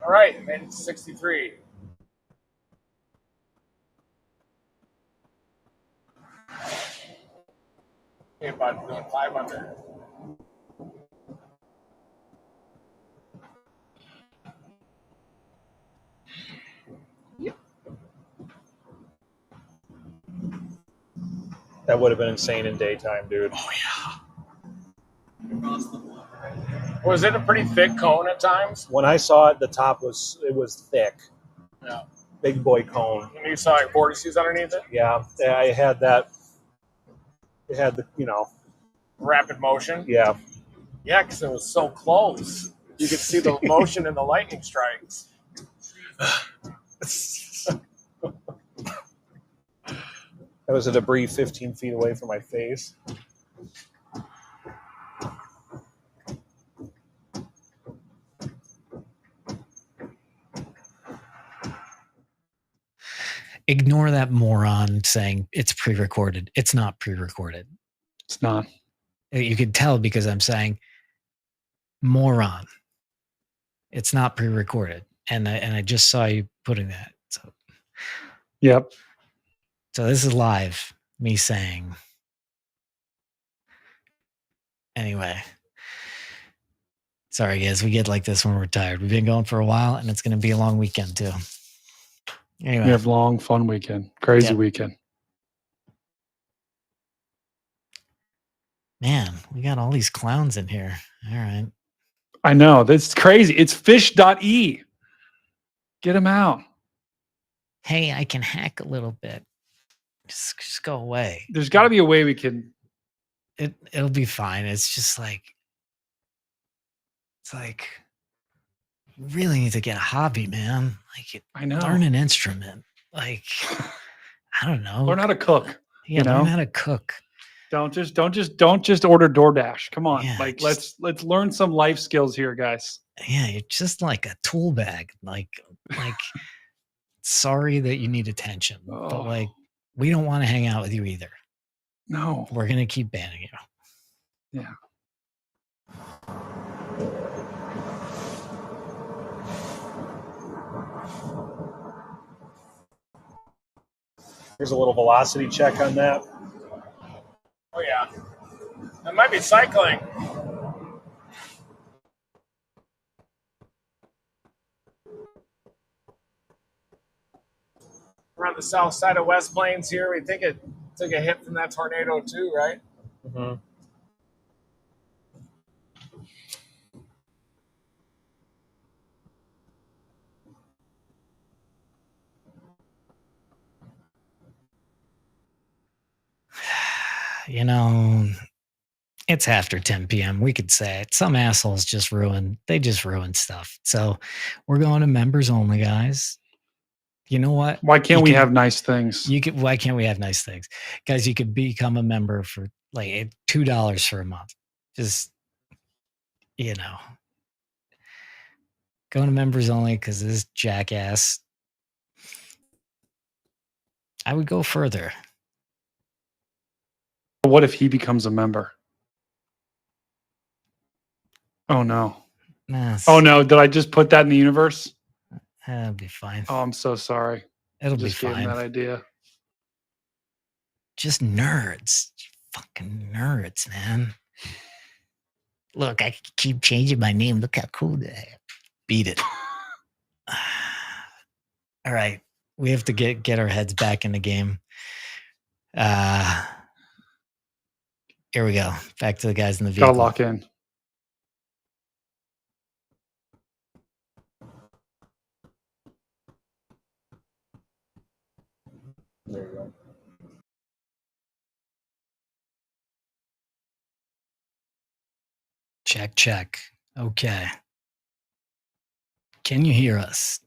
All right, made it to 63. Okay, about doing 500. That would have been insane in daytime, dude. Oh, yeah. Was it a pretty thick cone at times? When I saw it, the top was thick. Yeah. Big boy cone. And you saw like vortices underneath it? Yeah, I had that. It had the, Rapid motion? Yeah. Yeah, because it was so close. You could see the motion in the lightning strikes. That was a debris 15 feet away from my face. Ignore that moron saying it's pre-recorded. It's not pre-recorded. It's not. You could tell because I'm saying moron. It's not pre-recorded. And I just saw you putting that. So yep. So this is live, me saying. Anyway. Sorry, guys. We get like this when we're tired. We've been going for a while, and it's going to be a long weekend, too. Anyway. We have long, fun weekend. Crazy weekend. Man, we got all these clowns in here. All right. I know. That's crazy. It's fish.e. Get them out. Hey, I can hack a little bit. Just go away. There's got to be a way we can. It'll be fine. It's just like, you really need to get a hobby, man. Like, I know. Learn an instrument. Like, I don't know. Learn how to cook. Yeah, learn how to cook. Don't just order DoorDash. Come on. Yeah, let's learn some life skills here, guys. Yeah, you're just like a tool bag. Like sorry that you need attention. Oh. But we don't want to hang out with you either. No. We're gonna keep banning you. Yeah. Here's a little velocity check on that. Oh, yeah. That might be cycling. We're on the south side of West Plains here. We think it took a hit from that tornado too, right? Mm-hmm. You know, it's after 10 p.m. We could say it. Some assholes just ruin stuff. So we're going to members only, guys. You know what? Why can't we have nice things? Why can't we have nice things? Guys, you could become a member for like $2 for a month. Just, you know, go to members only because this jackass. I would go further. What if he becomes a member? Oh no. Oh no, did I just put that in the universe? That'll be fine. Oh, I'm so sorry. It'll Just be gave him fine. that idea. Just nerds. Fucking nerds, man. Look, I keep changing my name. Look how cool that I am. Beat it. All right. We have to get our heads back in the game. Here we go. Back to the guys in the vehicle. Gotta lock in. There you go. Check. Okay. Can you hear us?